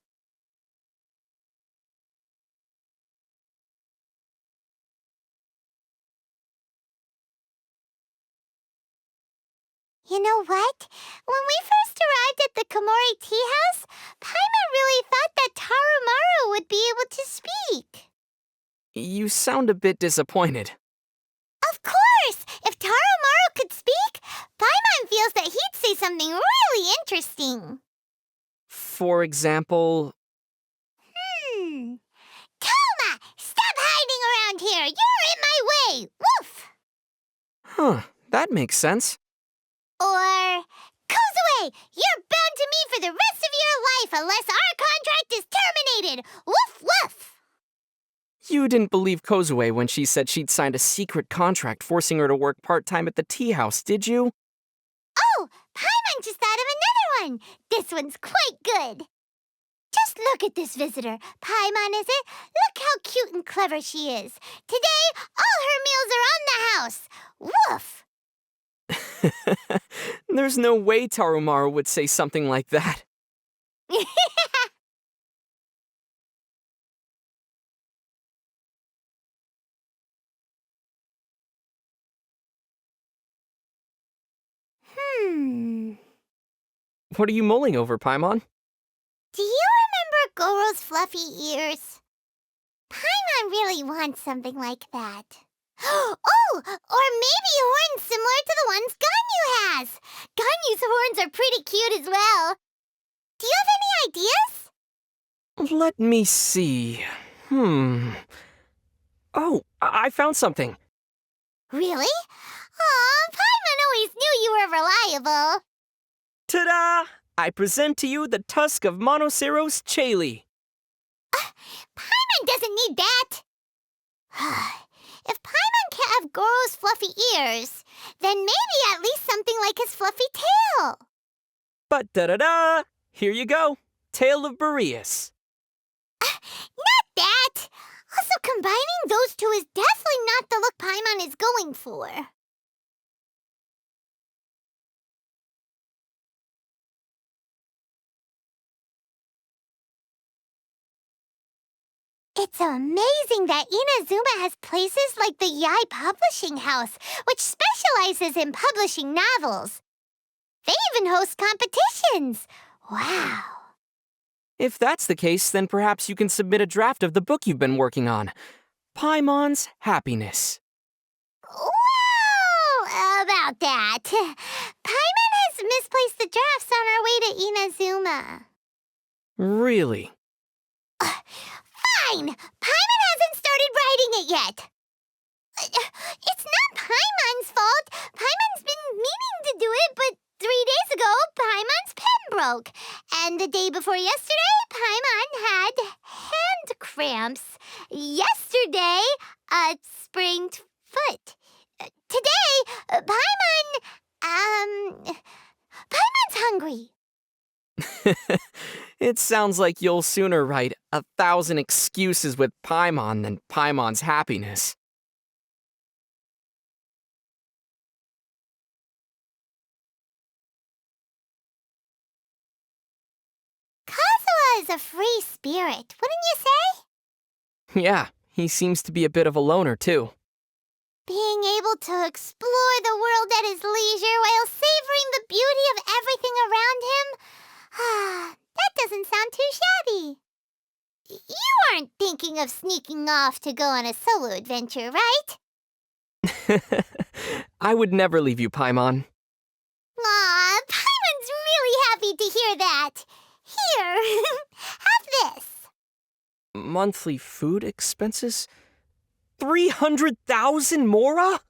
You know what? When we first arrived at the Komori tea house, Paimon really thought that Tarumaru would be able to speak. You sound a bit disappointed. Of course! If Tarumaru could speak, Paimon feels that he'd say something really interesting. For example... Toma! Stop hiding around here! You're in my way! Woof! Huh, that makes sense. Or, Kozue! You're bound to me for the rest of your life unless our contract is terminated! Woof woof! You didn't believe Kozue when she said she'd signed a secret contract forcing her to work part-time at the tea house, did you? Oh! Paimon just thought of another one! This one's quite good! Just look at this visitor. Paimon, is it? Look how cute and clever she is. Today, all her meals are on the house! Woof! There's no way Tarumaru would say something like that. What are you mulling over, Paimon? Do you remember Goro's fluffy ears? Paimon really wants something like that. Oh! Or maybe horns similar to the ones Ganyu has! Ganyu's horns are pretty cute as well. Do you have any ideas? Let me see. Oh, I found something. Really? Aw, Paimon always knew you were reliable. Ta-da! I present to you the tusk of Monoceros Chaely. Paimon doesn't need that. If Paimon can't have Goro's fluffy ears, then maybe at least something like his fluffy tail. But da-da-da! Here you go. Tail of Boreas. Not that! Also, combining those two is definitely not the look Paimon is going for. It's amazing that Inazuma has places like the Yai Publishing House, which specializes in publishing novels. They even host competitions. Wow. If that's the case, then perhaps you can submit a draft of the book you've been working on. Paimon's Happiness. Whoa! About that. Paimon has misplaced the drafts on our way to Inazuma. Really? Fine! Paimon hasn't started writing it yet. It's not Paimon's fault. Paimon's been meaning to do it, but 3 days ago, Paimon's pen broke. And the day before yesterday, Paimon had hand cramps. Yesterday, a sprained foot. Today, Paimon's hungry. It sounds like you'll sooner write 1,000 excuses with Paimon than Paimon's Happiness. Kazuha is a free spirit, wouldn't you say? Yeah, he seems to be a bit of a loner, too. Being able to explore the world at his leisure while savoring the beauty of everything around him, that doesn't sound too shabby. You aren't thinking of sneaking off to go on a solo adventure, right? I would never leave you, Paimon. Aw, Paimon's really happy to hear that. Here, have this. Monthly food expenses? 300,000 mora?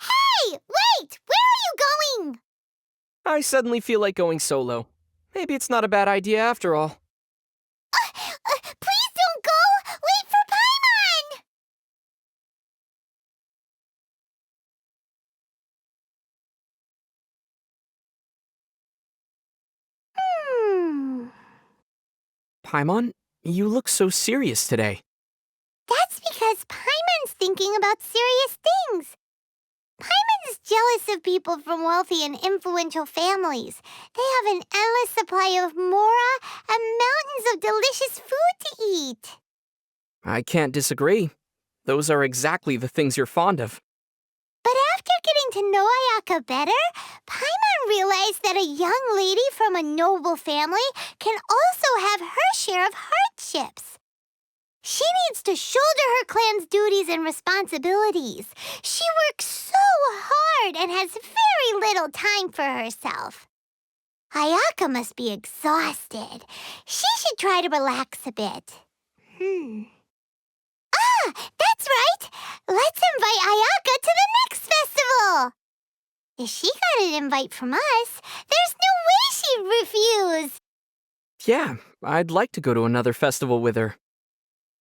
Hey, wait! Where are you going? I suddenly feel like going solo. Maybe it's not a bad idea after all. Please don't go! Wait for Paimon! Paimon, you look so serious today. That's because Paimon's thinking about serious things. Paimon's jealous of people from wealthy and influential families. They have an endless supply of mora and mountains of delicious food to eat. I can't disagree. Those are exactly the things you're fond of. But after getting to know Ayaka better, Paimon realized that a young lady from a noble family can also have her share of hardships. She needs to shoulder her clan's duties and responsibilities. She works so hard and has very little time for herself. Ayaka must be exhausted. She should try to relax a bit. Ah, that's right! Let's invite Ayaka to the next festival! If she got an invite from us, there's no way she'd refuse! Yeah, I'd like to go to another festival with her.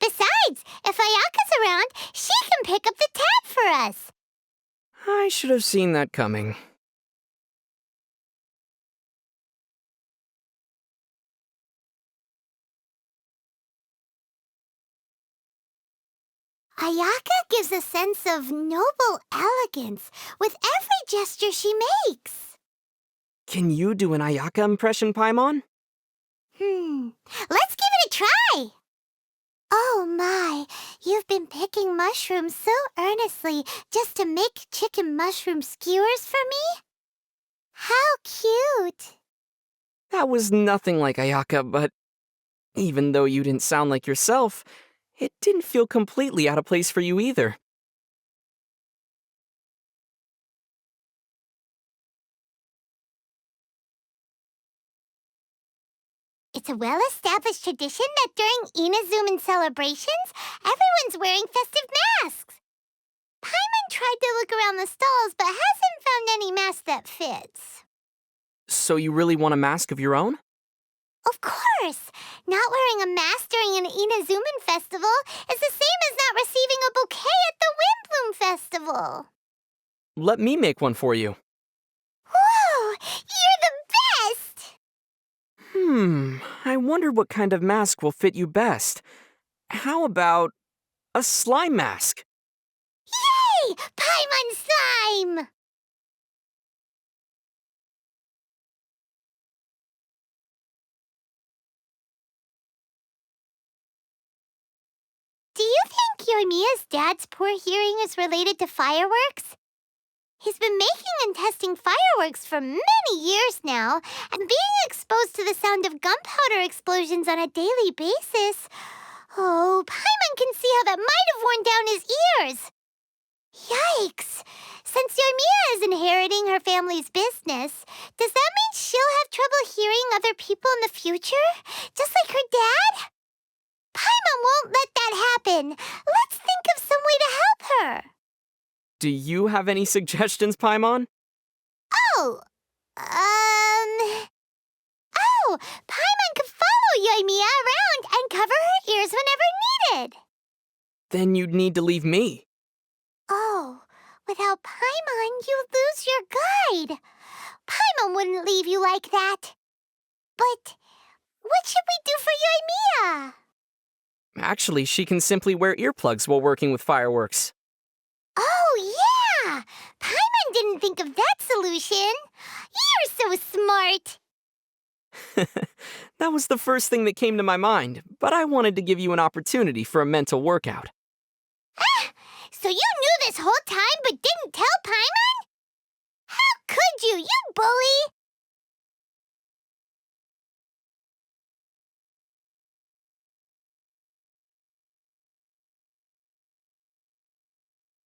Besides, if Ayaka's around, she can pick up the tab for us. I should have seen that coming. Ayaka gives a sense of noble elegance with every gesture she makes. Can you do an Ayaka impression, Paimon? Let's give it a try. Oh my, you've been picking mushrooms so earnestly just to make chicken mushroom skewers for me? How cute. That was nothing like Ayaka, but even though you didn't sound like yourself, it didn't feel completely out of place for you either. It's a well-established tradition that during Inazuman celebrations, everyone's wearing festive that fits. So you really want a mask of your own? Of course! Not wearing a mask during an Inazuman festival is the same as not receiving a bouquet at the Windbloom Festival. Let me make one for you. Whoa! You're the best! I wonder what kind of mask will fit you best. How about a slime mask? Yay! Paimon slime! Do you think Yoimiya's dad's poor hearing is related to fireworks? He's been making and testing fireworks for many years now, and being exposed to the sound of gunpowder explosions on a daily basis. Oh, Paimon can see how that might have worn down his ears. Yikes! Since Yoimiya is inheriting her family's business, does that mean she'll have trouble hearing other people in the future? Just like her dad? Paimon won't let that happen. Let's think of some way to help her. Do you have any suggestions, Paimon? Oh, Paimon could follow Yoimiya around and cover her ears whenever needed. Then you'd need to leave me. Oh, without Paimon, you'd lose your guide. Paimon wouldn't leave you like that. But what should we do for Yoimiya? Actually, she can simply wear earplugs while working with fireworks. Oh, yeah! Paimon didn't think of that solution. You're so smart. That was the first thing that came to my mind, but I wanted to give you an opportunity for a mental workout. Ah! So you knew this whole time but didn't tell Paimon? How could you, you bully?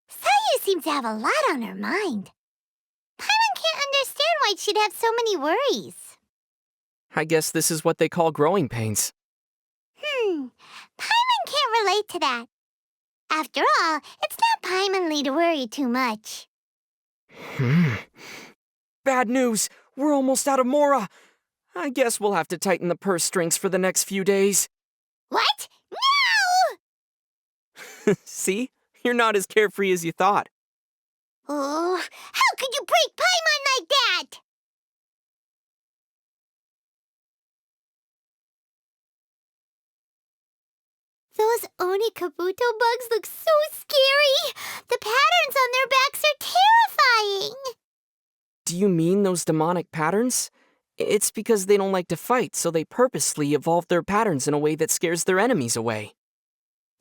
Sayu seems to have a lot on her mind. Paimon can't understand why she'd have so many worries. I guess this is what they call growing pains. Paimon can't relate to that. After all, it's not Paimonly to worry too much. Bad news! We're almost out of Mora! I guess we'll have to tighten the purse strings for the next few days. What? No! See? You're not as carefree as you thought. Oh, how could you break Paimon like that? Those Onikabuto bugs look so scary. The patterns on their backs are terrifying. Do you mean those demonic patterns? It's because they don't like to fight, so they purposely evolve their patterns in a way that scares their enemies away.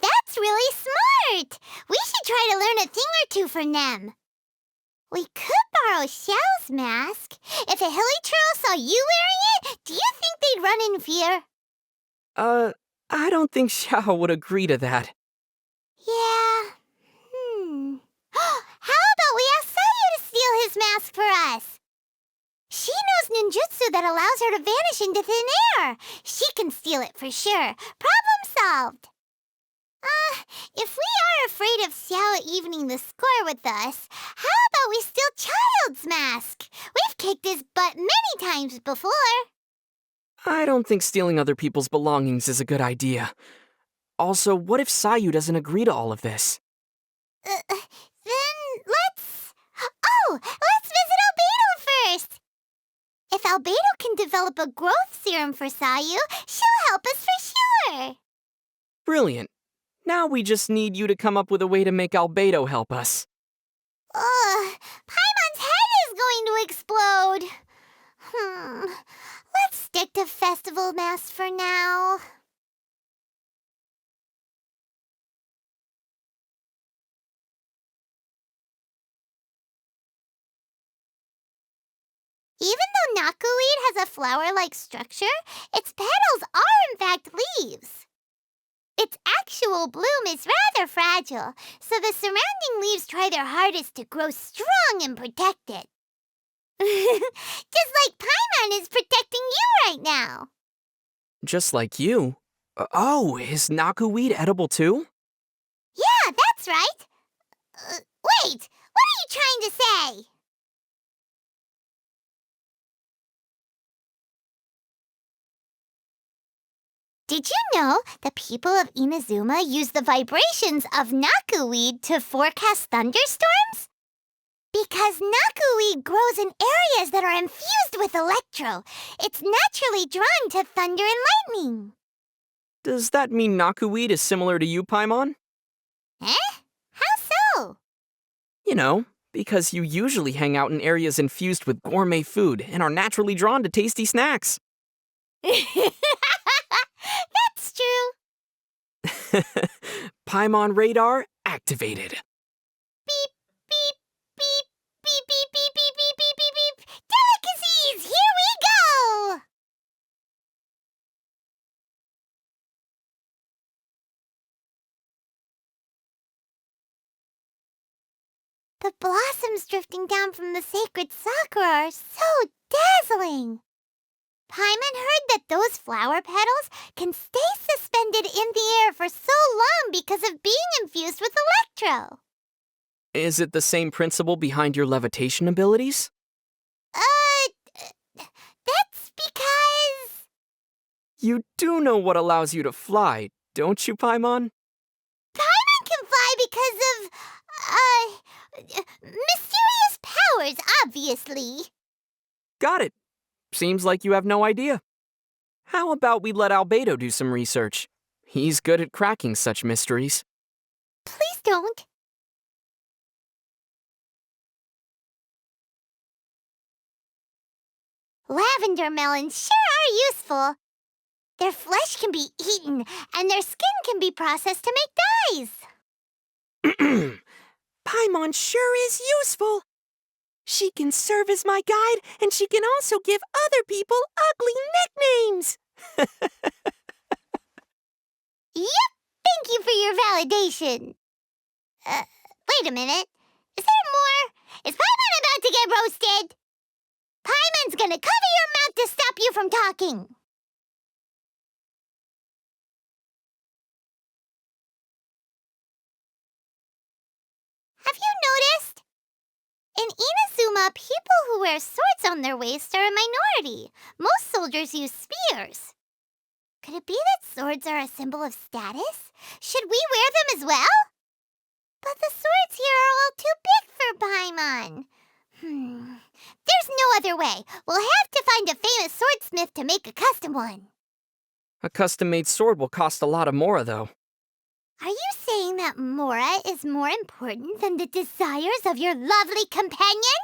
That's really smart. We should try to learn a thing or two from them. We could borrow Xiao's mask. If a Hilichurl saw you wearing it, do you think they'd run in fear? I don't think Xiao would agree to that. Yeah. How about we ask Sayu to steal his mask for us? She knows ninjutsu that allows her to vanish into thin air. She can steal it for sure. Problem solved. If we are afraid of Xiao evening the score with us, how about we steal Child's mask? We've kicked his butt many times before. I don't think stealing other people's belongings is a good idea. Also, what if Sayu doesn't agree to all of this? Then let's visit Albedo first. If Albedo can develop a growth serum for Sayu, she'll help us for sure. Brilliant. Now we just need you to come up with a way to make Albedo help us. Paimon's head is going to explode. Let's stick to festival masks for now. Even though knotweed has a flower-like structure, its petals are in fact leaves. Its actual bloom is rather fragile, so the surrounding leaves try their hardest to grow strong and protect it. Just like Paimon is protecting you right now. Just like you? Oh, is knotweed edible too? Yeah, that's right. Wait, what are you trying to say? Did you know the people of Inazuma use the vibrations of knackeweed to forecast thunderstorms? Because knackeweed grows in areas that are infused with electro. It's naturally drawn to thunder and lightning. Does that mean knackeweed is similar to you, Paimon? Eh? How so? You know, because you usually hang out in areas infused with gourmet food and are naturally drawn to tasty snacks. That's true. Paimon radar activated. Beep, beep, beep, beep, beep, beep, beep, beep, beep, beep, beep. Delicacies, here we go! The blossoms drifting down from the sacred sakura are so dazzling. Paimon heard that those flower petals can stay suspended in the air for so long because of being infused with electro. Is it the same principle behind your levitation abilities? That's because... You do know what allows you to fly, don't you, Paimon? Paimon can fly because of, mysterious powers, obviously. Got it. Seems like you have no idea. How about we let Albedo do some research? He's good at cracking such mysteries. Please don't. Lavender melons sure are useful. Their flesh can be eaten, and their skin can be processed to make dyes. Paimon sure is useful. She can serve as my guide, and she can also give other people ugly nicknames. Yep, thank you for your validation. Wait a minute. Is there more? Is Paimon about to get roasted? Paimon's gonna cover your mouth to stop you from talking. Have you noticed? In Inazuma, people who wear swords on their waist are a minority. Most soldiers use spears. Could it be that swords are a symbol of status? Should we wear them as well? But the swords here are all too big for Paimon. There's no other way. We'll have to find a famous swordsmith to make a custom one. A custom-made sword will cost a lot of Mora, though. Are you saying that Mora is more important than the desires of your lovely companion?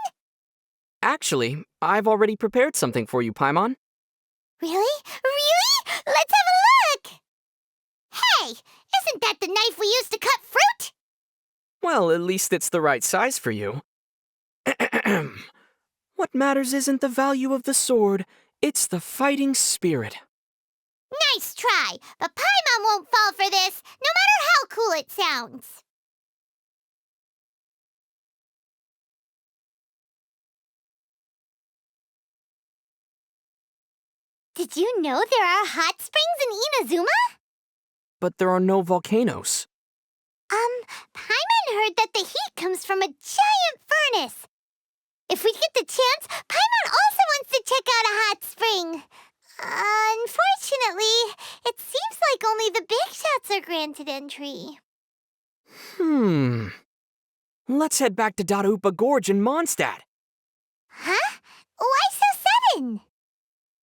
Actually, I've already prepared something for you, Paimon. Really? Really? Let's have a look! Hey, isn't that the knife we used to cut fruit? Well, at least it's the right size for you. What matters isn't the value of the sword, it's the fighting spirit. Nice try, but Paimon won't fall for this, no matter how cool it sounds. Did you know there are hot springs in Inazuma? But there are no volcanoes. Paimon heard that the heat comes from a giant furnace. If we get the chance, Paimon also wants to check out a hot spring. Unfortunately, it seems like only the big shots are granted entry. Let's head back to Dadaupa Gorge in Mondstadt. Huh? Why so sudden?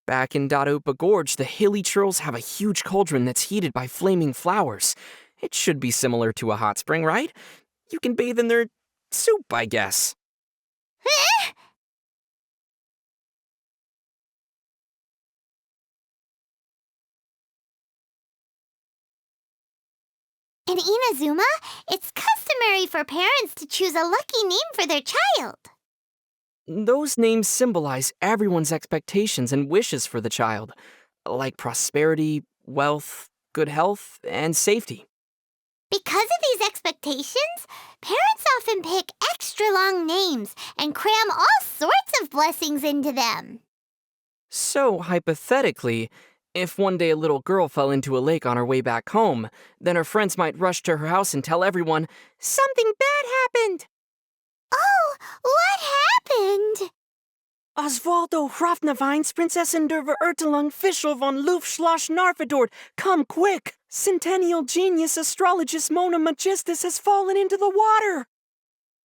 Back in Dadaupa Gorge, the hilly churls have a huge cauldron that's heated by flaming flowers. It should be similar to a hot spring, right? You can bathe in their soup, I guess. In Inazuma, it's customary for parents to choose a lucky name for their child. Those names symbolize everyone's expectations and wishes for the child, like prosperity, wealth, good health, and safety. Because of these expectations, parents often pick extra long names and cram all sorts of blessings into them. So, hypothetically, if one day a little girl fell into a lake on her way back home, then her friends might rush to her house and tell everyone, "Something bad happened!" Oh, what happened? Osvaldo Hrafnavines, Prinzessin der Verurteilung, Fischl von Luftschloss Narvedort, come quick! Centennial genius astrologist Mona Magistus has fallen into the water!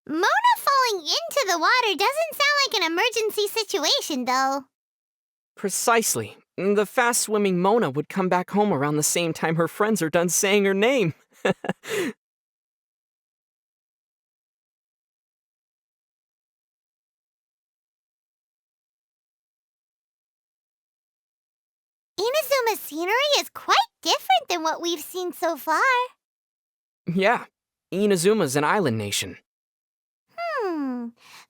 Mona falling into the water doesn't sound like an emergency situation, though. Precisely. The fast-swimming Mona would come back home around the same time her friends are done saying her name. Inazuma's scenery is quite different than what we've seen so far. Yeah, Inazuma's an island nation.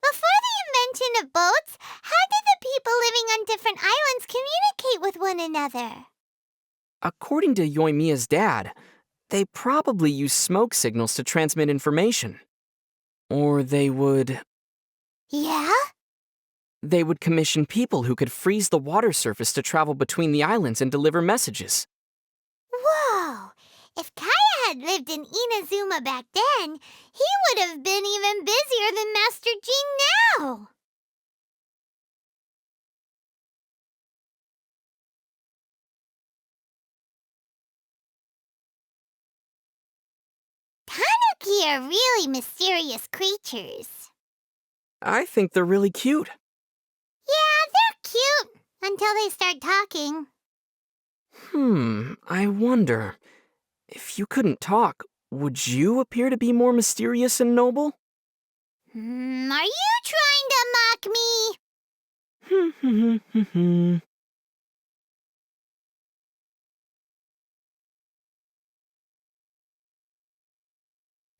Before the invention of boats, how did the people living on different islands communicate with one another? According to Yoimiya's dad, they probably use smoke signals to transmit information. Or they would Yeah? commission people who could freeze the water surface to travel between the islands and deliver messages. Whoa! If Kaya had lived in Inazuma back then, he would have been even busier than Master Gene now! Tanuki are really mysterious creatures. I think they're really cute. Yeah, they're cute until they start talking. I wonder. If you couldn't talk, would you appear to be more mysterious and noble? Are you trying to mock me?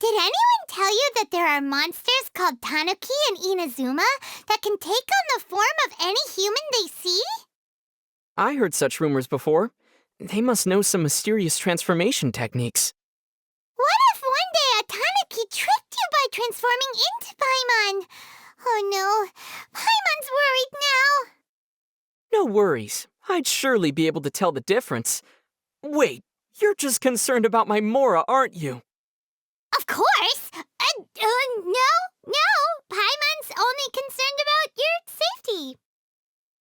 Did anyone tell you that there are monsters called Tanuki and Inazuma that can take on the form of any human they see? I heard such rumors before. They must know some mysterious transformation techniques. What if one day a Tanuki tricked you by transforming into Paimon? Oh no, Paimon's worried now. No worries. I'd surely be able to tell the difference. Wait, you're just concerned about my Mora, aren't you? Of course! No! Paimon's only concerned about your safety.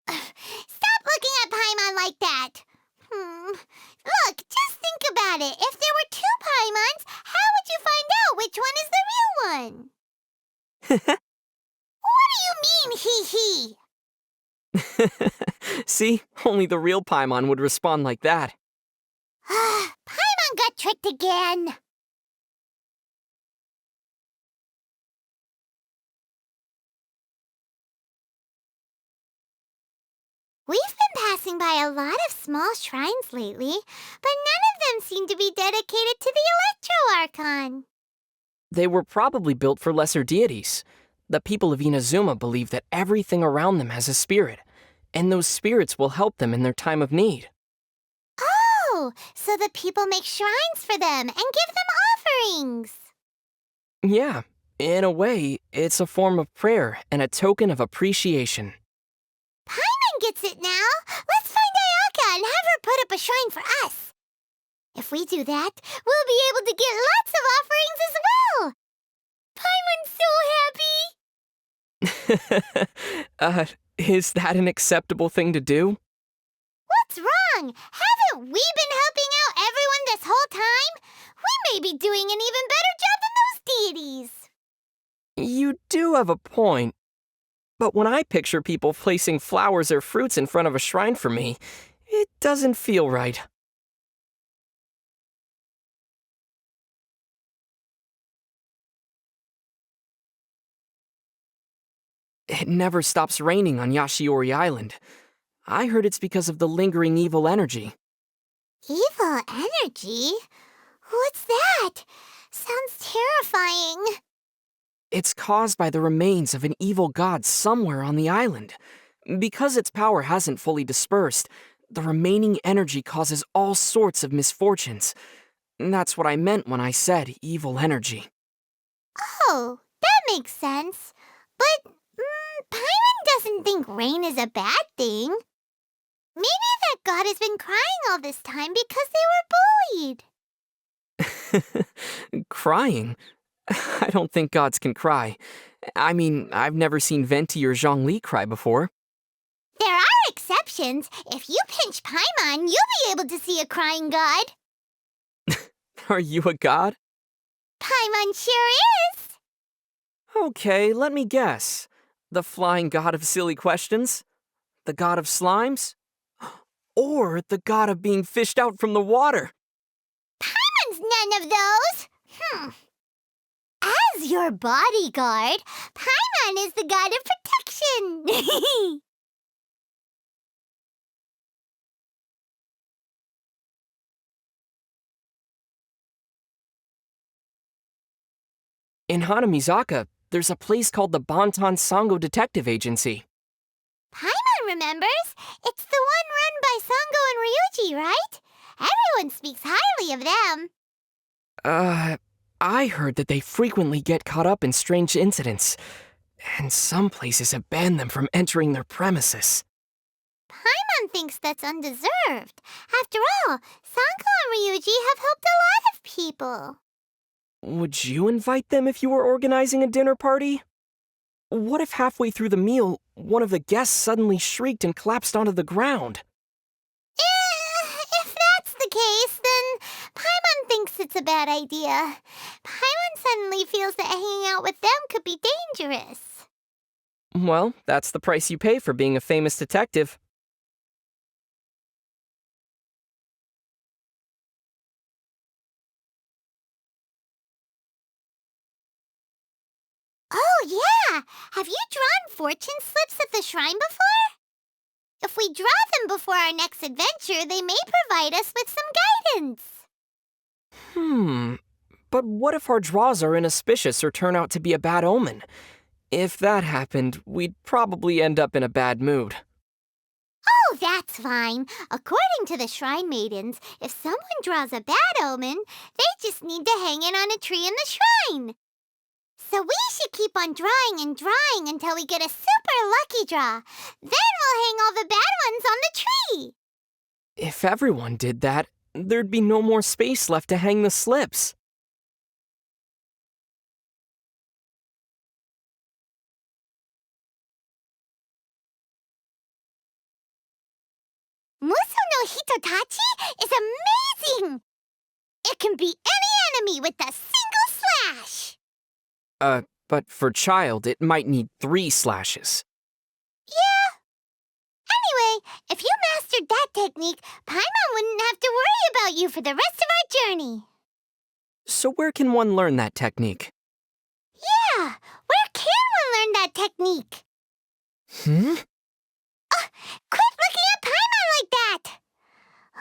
Stop looking at Paimon like that! Look, just think about it. If there were two Paimons, how would you find out which one is the real one? What do you mean, hee hee? See? Only the real Paimon would respond like that. Paimon got tricked again. We've been passing by a lot of small shrines lately, but none of them seem to be dedicated to the Electro Archon. They were probably built for lesser deities. The people of Inazuma believe that everything around them has a spirit, and those spirits will help them in their time of need. Oh, so the people make shrines for them and give them offerings. Yeah, in a way, it's a form of prayer and a token of appreciation. Paimon gets it now. Let's find Ayaka and have her put up a shrine for us. If we do that, we'll be able to get lots of offerings as well. Paimon's so happy. Is that an acceptable thing to do? What's wrong? Haven't we been helping out everyone this whole time? We may be doing an even better job than those deities. You do have a point. But when I picture people placing flowers or fruits in front of a shrine for me, it doesn't feel right. It never stops raining on Yashiori Island. I heard it's because of the lingering evil energy. Evil energy? What's that? Sounds terrifying. It's caused by the remains of an evil god somewhere on the island. Because its power hasn't fully dispersed, the remaining energy causes all sorts of misfortunes. That's what I meant when I said evil energy. Oh, that makes sense. But Paimon doesn't think rain is a bad thing. Maybe that god has been crying all this time because they were bullied. Crying? I don't think gods can cry. I mean, I've never seen Venti or Zhongli cry before. There are exceptions. If you pinch Paimon, you'll be able to see a crying god. Are you a god? Paimon sure is. Okay, let me guess. The flying god of silly questions? The god of slimes? Or the god of being fished out from the water? Paimon's none of those. As your bodyguard, Paimon is the god of protection. In Hanamizaka, there's a place called the Bantan Sango Detective Agency. Paimon remembers. It's the one run by Sango and Ryuji, right? Everyone speaks highly of them. I heard that they frequently get caught up in strange incidents, and some places have banned them from entering their premises. Paimon thinks that's undeserved. After all, Sango and Ryuji have helped a lot of people. Would you invite them if you were organizing a dinner party? What if halfway through the meal, one of the guests suddenly shrieked and collapsed onto the ground? If that's the case, then Paimon thinks it's a bad idea. Paimon suddenly feels that hanging out with them could be dangerous. Well, that's the price you pay for being a famous detective. Oh, yeah! Have you drawn fortune slips at the shrine before? If we draw them before our next adventure, they may provide us with some guidance. But what if our draws are inauspicious or turn out to be a bad omen? If that happened, we'd probably end up in a bad mood. Oh, that's fine. According to the Shrine Maidens, if someone draws a bad omen, they just need to hang it on a tree in the shrine. So we should keep on drawing and drawing until we get a super lucky draw. Then we'll hang all the bad ones on the tree. If everyone did that, there'd be no more space left to hang the slips. Muso no Hitotachi is amazing! It can beat any enemy with a single slash! But for Child, it might need 3 slashes. Yeah. Anyway, if you mastered that technique, Paimon wouldn't have to worry about you for the rest of our journey. So where can one learn that technique? Yeah, where can one learn that technique? Quit looking at Paimon like that!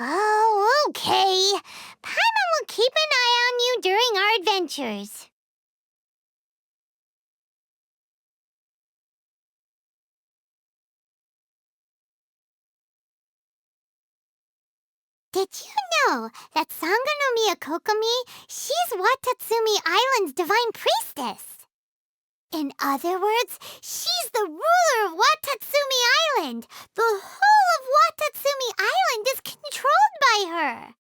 Oh, okay. Paimon will keep an eye on you during our adventures. Did you know that Sanga no Miya Kokomi, she's Watatsumi Island's divine priestess? In other words, she's the ruler of Watatsumi Island. The whole of Watatsumi Island is controlled by her.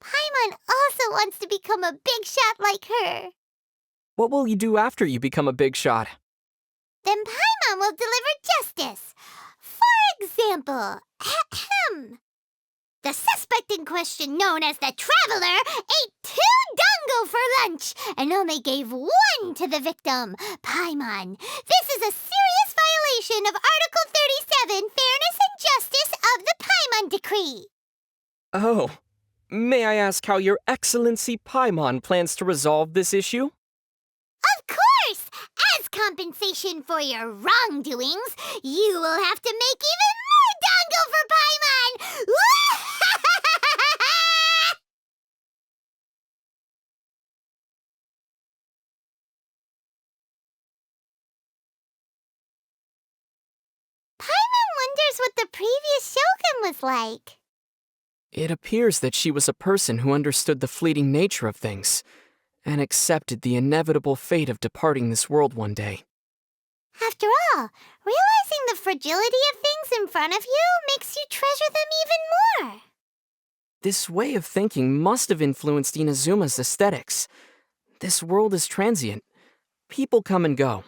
Paimon also wants to become a big shot like her. What will you do after you become a big shot? Then Paimon will deliver justice. For example, the suspect in question, known as the Traveler, ate 2 dango for lunch and only gave 1 to the victim, Paimon. This is a serious violation of Article 37, Fairness and Justice of the Paimon Decree. Oh, may I ask how Your Excellency Paimon plans to resolve this issue? Of course! As compensation for your wrongdoings, you will have to make even more dango for Paimon! Paimon wonders what the previous shogun was like. It appears that she was a person who understood the fleeting nature of things and accepted the inevitable fate of departing this world one day. After all, realizing the fragility of things in front of you makes you treasure them even more. This way of thinking must have influenced Inazuma's aesthetics. This world is transient. People come and go.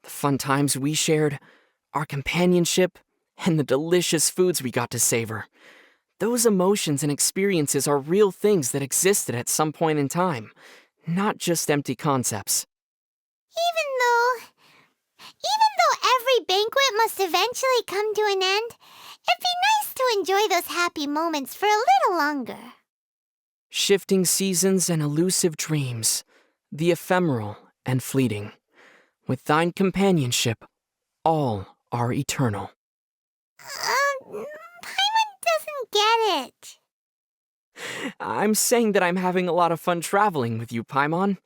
The fun times we shared, our companionship, And the delicious foods we got to savor. Those emotions and experiences are real things that existed at some point in time, not just empty concepts. Even though every banquet must eventually come to an end, it'd be nice to enjoy those happy moments for a little longer. Shifting seasons and elusive dreams, the ephemeral and fleeting. With thine companionship, all are eternal. Paimon doesn't get it. I'm saying that I'm having a lot of fun traveling with you, Paimon.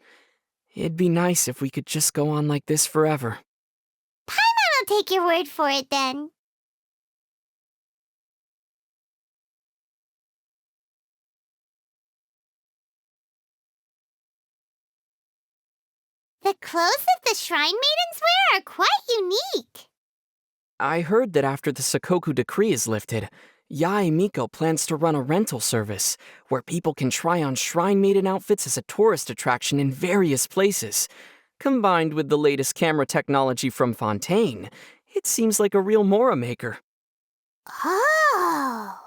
It'd be nice if we could just go on like this forever. I'll take your word for it then. The clothes that the Shrine Maidens wear are quite unique. I heard that after the Sakoku decree is lifted, Yae Miko plans to run a rental service where people can try on Shrine Maiden outfits as a tourist attraction in various places. Combined with the latest camera technology from Fontaine, it seems like a real Mora maker. Oh.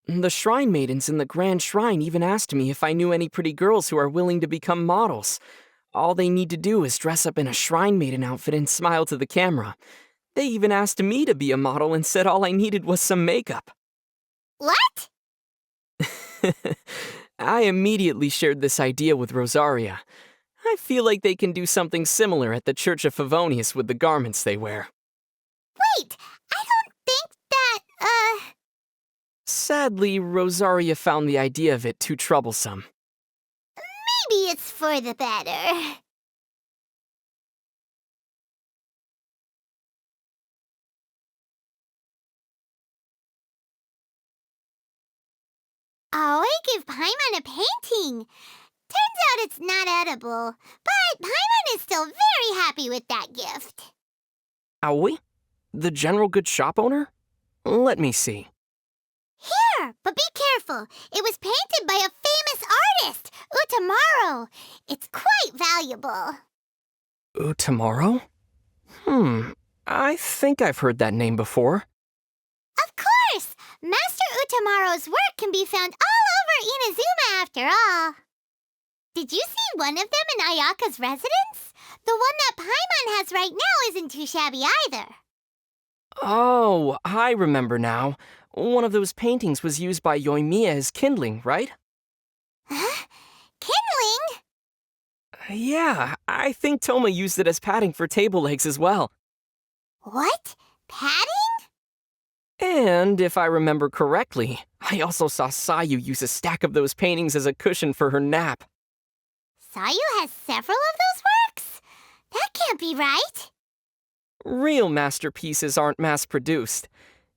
The Shrine Maidens in the Grand Shrine even asked me if I knew any pretty girls who are willing to become models. All they need to do is dress up in a Shrine Maiden outfit and smile to the camera. They even asked me to be a model and said all I needed was some makeup. What? I immediately shared this idea with Rosaria. I feel like they can do something similar at the Church of Favonius with the garments they wear. Wait, I don't think that, Sadly, Rosaria found the idea of it too troublesome. maybe it's for the better. Oh, I give Paimon a painting. Turns out it's not edible, but Paimon is still very happy with that gift. Aoi? The general goods shop owner? Let me see. Here, but be careful. It was painted by a famous artist, Utamaro. It's quite valuable. Tomorrow? I think I've heard that name before. Of course! Master Utamaro's work can be found all over Inazuma after all. Did you see one of them in Ayaka's residence? The one that Paimon has right now isn't too shabby either. Oh, I remember now. One of those paintings was used by Yoimiya as kindling, right? Huh? Kindling? Yeah, I think Toma used it as padding for table legs as well. What? Padding? And if I remember correctly, I also saw Sayu use a stack of those paintings as a cushion for her nap. Sayu has several of those works? That can't be right. Real masterpieces aren't mass-produced.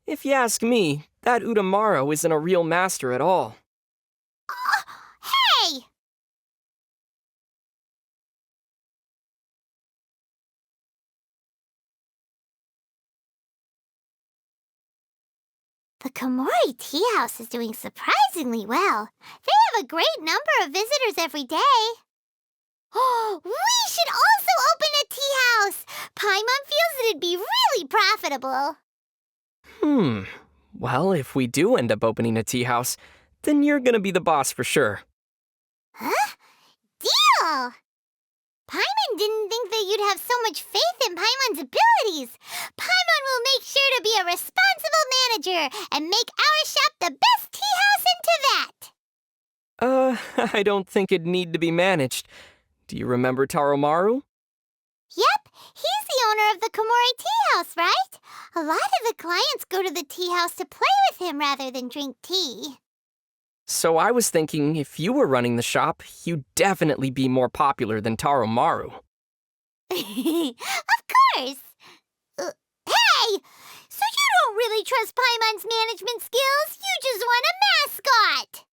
If you ask me, that Utamaro isn't a real master at all. Hey! The Komori Tea House is doing surprisingly well. They have a great number of visitors every day. Oh, we should also open a tea house! Paimon feels it'd be really profitable. Well, if we do end up opening a tea house, then you're gonna be the boss for sure. Huh? Deal! Paimon didn't think that you'd have so much faith in Paimon's abilities. Paimon will make sure to be a responsible manager and make our shop the best tea house in Tibet. I don't think it'd need to be managed. Do you remember Taromaru? Yep, he's the owner of the Komori Tea House, right? A lot of the clients go to the tea house to play with him rather than drink tea. So I was thinking if you were running the shop, you'd definitely be more popular than Taromaru. Of course! Hey! So you don't really trust Paimon's management skills? You just want a mascot!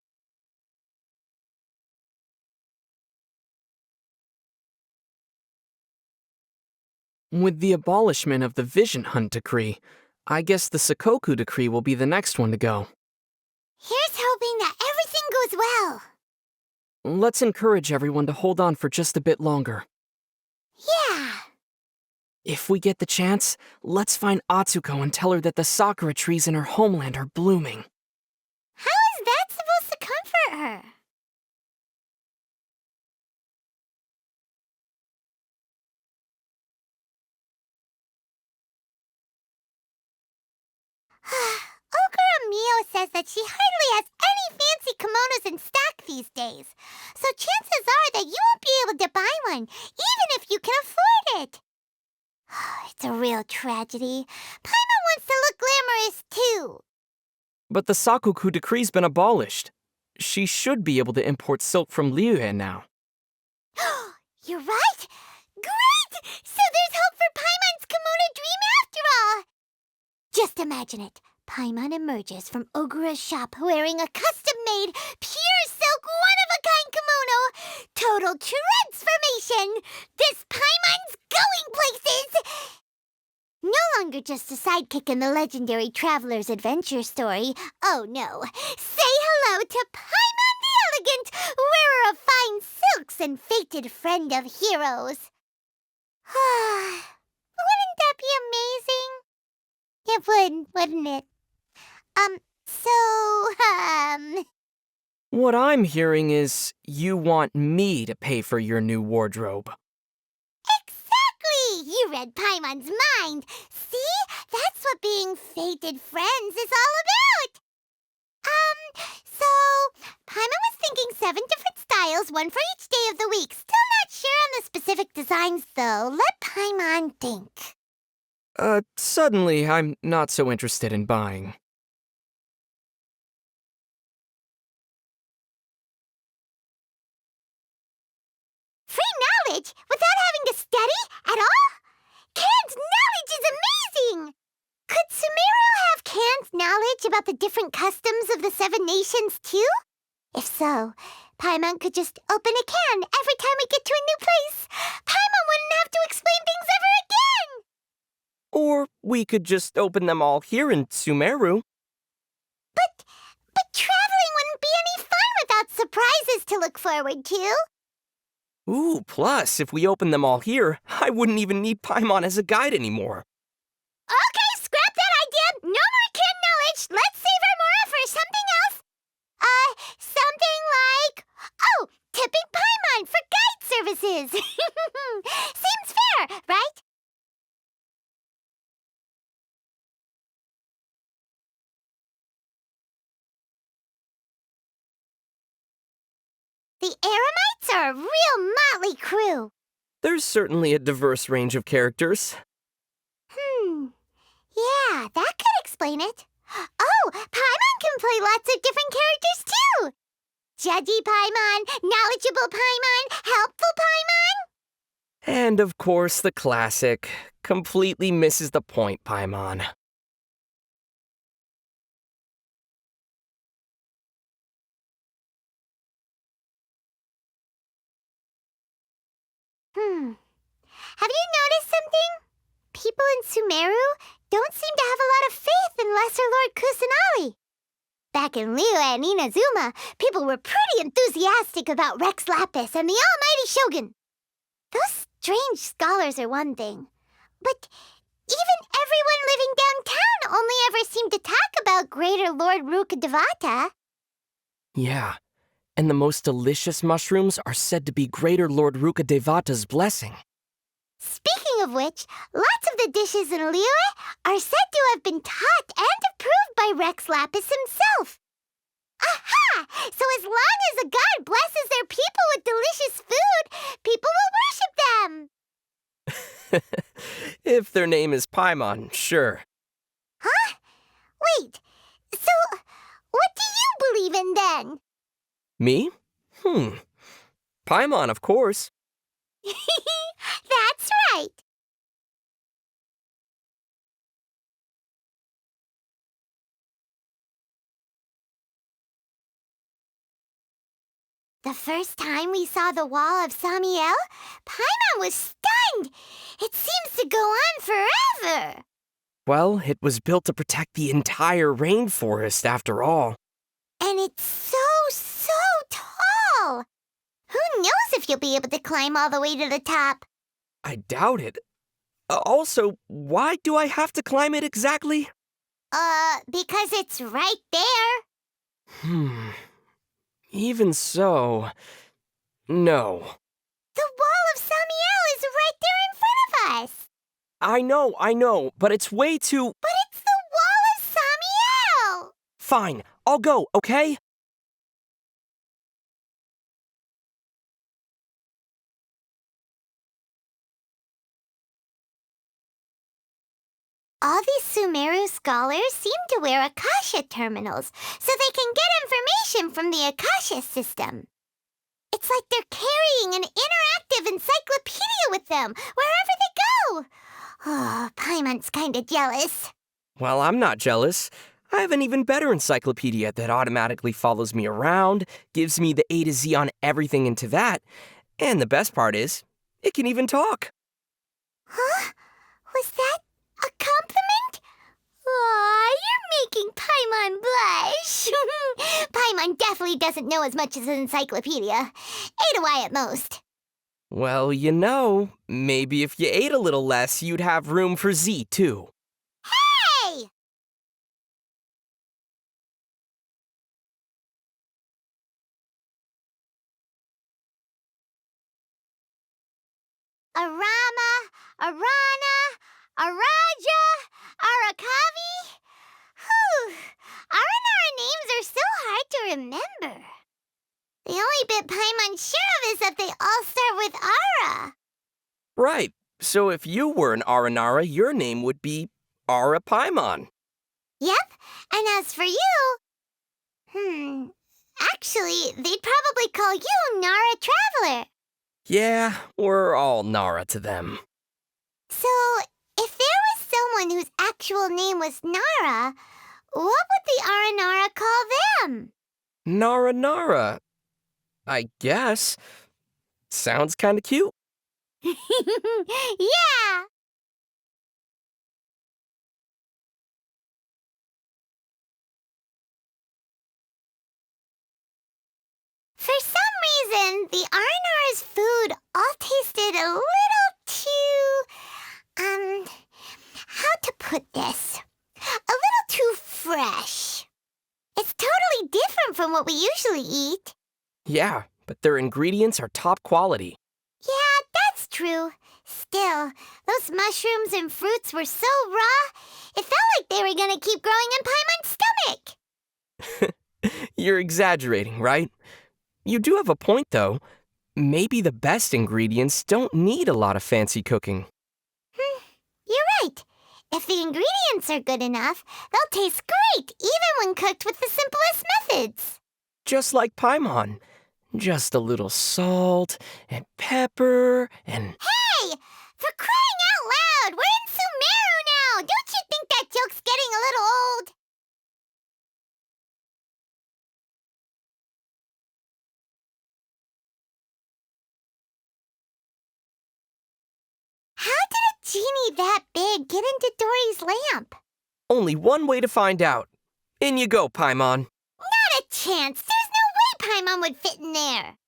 With the abolishment of the Vision Hunt decree, I guess the Sakoku decree will be the next one to go. Here's hoping that everything goes well. Let's encourage everyone to hold on for just a bit longer. Yeah. If we get the chance, let's find Atsuko and tell her that the sakura trees in her homeland are blooming. How is that supposed to comfort her? Okura Mio says that she hardly has any fancy kimonos in stock these days, so chances are that you won't be able to buy one, even if you can afford it. It's a real tragedy. Paimon wants to look glamorous, too. But the Sakoku decree's been abolished. She should be able to import silk from Liyue now. You're right! Great! So there's hope for Paimon's kimono dream after all! Just imagine it. Paimon emerges from Ogura's shop wearing a custom-made, pure silk, one-of-a-kind kimono. Total transformation! This Paimon's going places! No longer just a sidekick in the legendary Traveler's Adventure story. Oh no. Say hello to Paimon the Elegant, wearer of fine silks and fated friend of heroes. Wouldn't that be amazing? It would, wouldn't it? What I'm hearing is you want me to pay for your new wardrobe. Exactly! You read Paimon's mind. See? That's what being fated friends is all about. So Paimon was thinking 7 different styles, one for each day of the week. Still not sure on the specific designs, though. Let Paimon think. Suddenly I'm not so interested in buying. Free knowledge without having to study at all? Canned knowledge is amazing! Could Sumeru have canned knowledge about the different customs of the 7 nations, too? If so, Paimon could just open a can every time we get to a new place. Paimon wouldn't have to explain things ever again! Or we could just open them all here in Sumeru. But traveling wouldn't be any fun without surprises to look forward to. Ooh, plus, if we open them all here, I wouldn't even need Paimon as a guide anymore. Okay, scrap that idea! No more canned knowledge! Let's save our mora for something else! Something like... Oh, tipping Paimon for guide services! Seems fair, right? The Eremites are a real motley crew. There's certainly a diverse range of characters. Yeah, that could explain it. Oh, Paimon can play lots of different characters, too. Judgy Paimon, knowledgeable Paimon, helpful Paimon. And of course, the classic, completely misses the point Paimon. Have you noticed something? People in Sumeru don't seem to have a lot of faith in Lesser Lord Kusanali. Back in Liyue and Inazuma, people were pretty enthusiastic about Rex Lapis and the Almighty Shogun. Those strange scholars are one thing, but even everyone living downtown only ever seemed to talk about Greater Lord Rukkhadevata. Yeah, and the most delicious mushrooms are said to be Greater Lord Rukkhadevata's blessing. Speaking of which, lots of the dishes in Liyue are said to have been taught and approved by Rex Lapis himself. Aha! So as long as a god blesses their people with delicious food, people will worship them. If their name is Paimon, sure. Huh? Wait, so what do you believe in then? Me? Paimon, of course. That's right. The first time we saw the wall of Samiel, Paimon was stunned. It seems to go on forever. Well, it was built to protect the entire rainforest, after all. And it's so tall. Who knows if you'll be able to climb all the way to the top? I doubt it. Also, why do I have to climb it exactly? Because it's right there. Even so, no. The wall of Samiel is right there in front of us. I know, but it's way too... But it's the wall of Samiel! Fine, I'll go, okay? All these Sumeru scholars seem to wear Akasha terminals, so they can get information from the Akasha system. It's like they're carrying an interactive encyclopedia with them wherever they go. Oh, Paimon's kinda jealous. Well, I'm not jealous. I have an even better encyclopedia that automatically follows me around, gives me the A to Z on everything into that, and the best part is, it can even talk. Huh? Was that a compliment? Aw, you're making Paimon blush. Paimon definitely doesn't know as much as an encyclopedia. A to Y at most. Well, you know, maybe if you ate a little less, you'd have room for Z, too. Hey! Arama, Arana, Araja, Arakavi. Whew. Aranara names are so hard to remember. The only bit Paimon's sure of is that they all start with Ara. Right, so if you were an Aranara, your name would be Ara Paimon. Yep, and as for you, actually, they'd probably call you Nara Traveler. Yeah, we're all Nara to them. So, if there was someone whose actual name was Nara, what would the Aranara call them? Nara Nara, I guess. Sounds kinda cute. Yeah! For some reason, the Aranara's food all tasted a little too, how to put this? A little too fresh. It's totally different from what we usually eat. Yeah, but their ingredients are top quality. Yeah, that's true. Still, those mushrooms and fruits were so raw, it felt like they were gonna keep growing in Paimon's stomach. You're exaggerating, right? You do have a point, though. Maybe the best ingredients don't need a lot of fancy cooking. You're right. If the ingredients are good enough, they'll taste great, even when cooked with the simplest methods. Just like Paimon. Just a little salt and pepper and... Hey! For crying out loud! We're in Sumeru now! Don't you think that joke's getting a little old? How did a genie that big get into Dory's lamp? Only one way to find out. In you go, Paimon. Not a chance! There's no way Paimon would fit in there!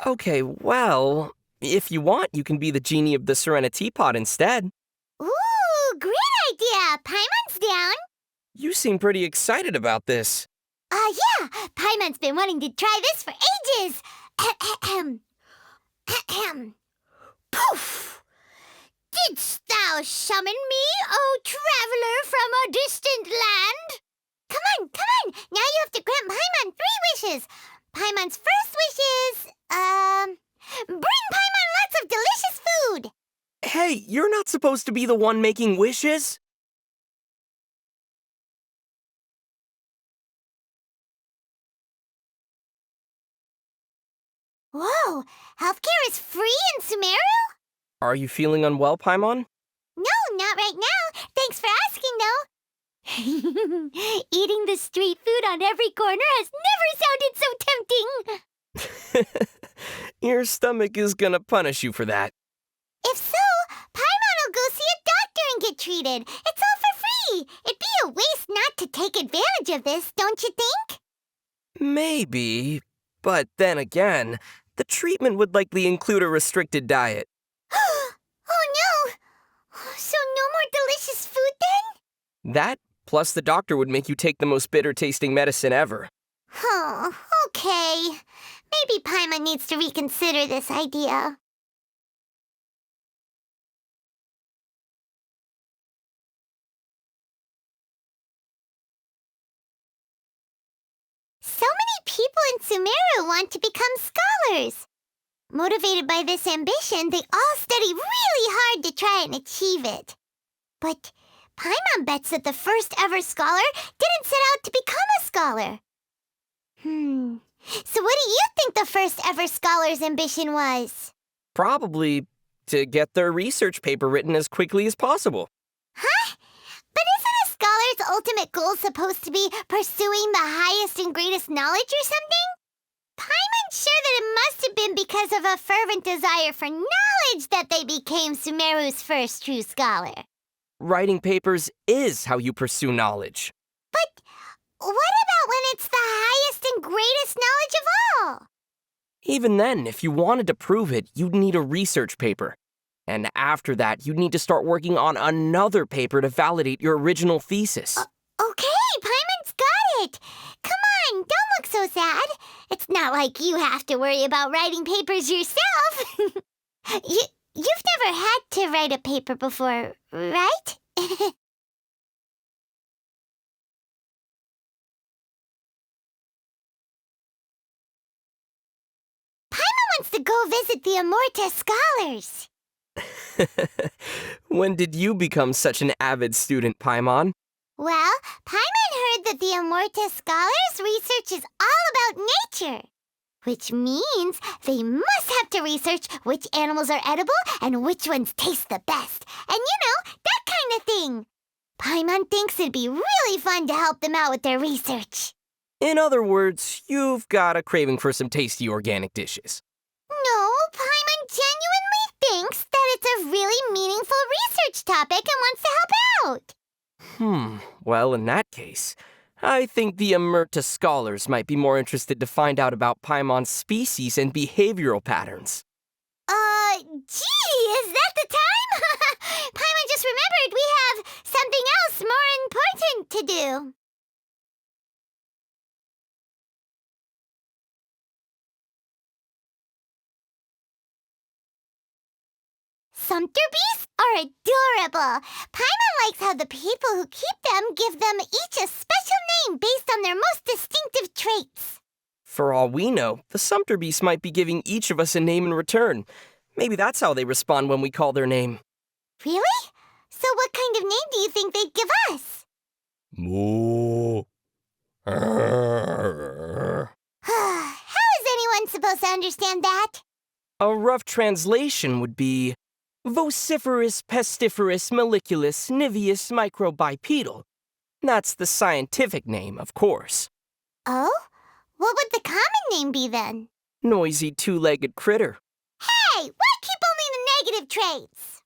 Okay, well, if you want, you can be the genie of the Serena Teapot instead. Ooh, great idea! Paimon's down! You seem pretty excited about this. Yeah! Paimon's been wanting to try this for ages! Poof! Didst thou summon me, O traveler from a distant land? Come on! Now you have to grant Paimon 3 wishes! Paimon's first wish is, bring Paimon lots of delicious food! Hey, you're not supposed to be the one making wishes. Whoa! Healthcare is free in Sumeru? Are you feeling unwell, Paimon? No, not right now. Thanks for asking, though. Eating the street food on every corner has never sounded so tempting. Your stomach is gonna punish you for that. If so, Paimon will go see a doctor and get treated. It's all for free. It'd be a waste not to take advantage of this, don't you think? Maybe, but then again, the treatment would likely include a restricted diet. Oh no! That, plus the doctor would make you take the most bitter-tasting medicine ever. Oh, okay. Maybe Paimon needs to reconsider this idea. So many people in Sumeru want to become scholars. Motivated by this ambition, they all study really hard to try and achieve it. But Paimon bets that the first ever scholar didn't set out to become a scholar. So what do you think the first ever scholar's ambition was? Probably to get their research paper written as quickly as possible. Huh? But isn't a scholar's ultimate goal supposed to be pursuing the highest and greatest knowledge or something? Paimon's sure that it must have been because of a fervent desire for knowledge that they became Sumeru's first true scholar. Writing papers is how you pursue knowledge. But what about when it's the highest and greatest knowledge of all? Even then, if you wanted to prove it, you'd need a research paper. And after that, you'd need to start working on another paper to validate your original thesis. Okay, Paimon's got it. Come on, don't look so sad. It's not like you have to worry about writing papers yourself. You've never had to write a paper before, right? Paimon wants to go visit the Amorta scholars. When did you become such an avid student, Paimon? Well, Paimon heard that the Amorta scholars' research is all about nature. Which means they must have to research which animals are edible and which ones taste the best. And that kind of thing. Paimon thinks it'd be really fun to help them out with their research. In other words, you've got a craving for some tasty organic dishes. No, Paimon genuinely thinks that it's a really meaningful research topic and wants to help out. Well, in that case, I think the Amurta scholars might be more interested to find out about Paimon's species and behavioral patterns. Gee, is that the time? Paimon just remembered we have something else more important to do. Sumpter bees are adorable. Paimon likes how the people who keep them give them each a special name based on their most distinctive traits. For all we know, the Sumpter Beast might be giving each of us a name in return. Maybe that's how they respond when we call their name. Really? So what kind of name do you think they'd give us? Moo. How is anyone supposed to understand that? A rough translation would be vociferous, pestiferous, molliculus, niveus, microbipedal. That's the scientific name, of course. Oh? What would the common name be then? Noisy two-legged critter. Hey, why keep only the negative traits?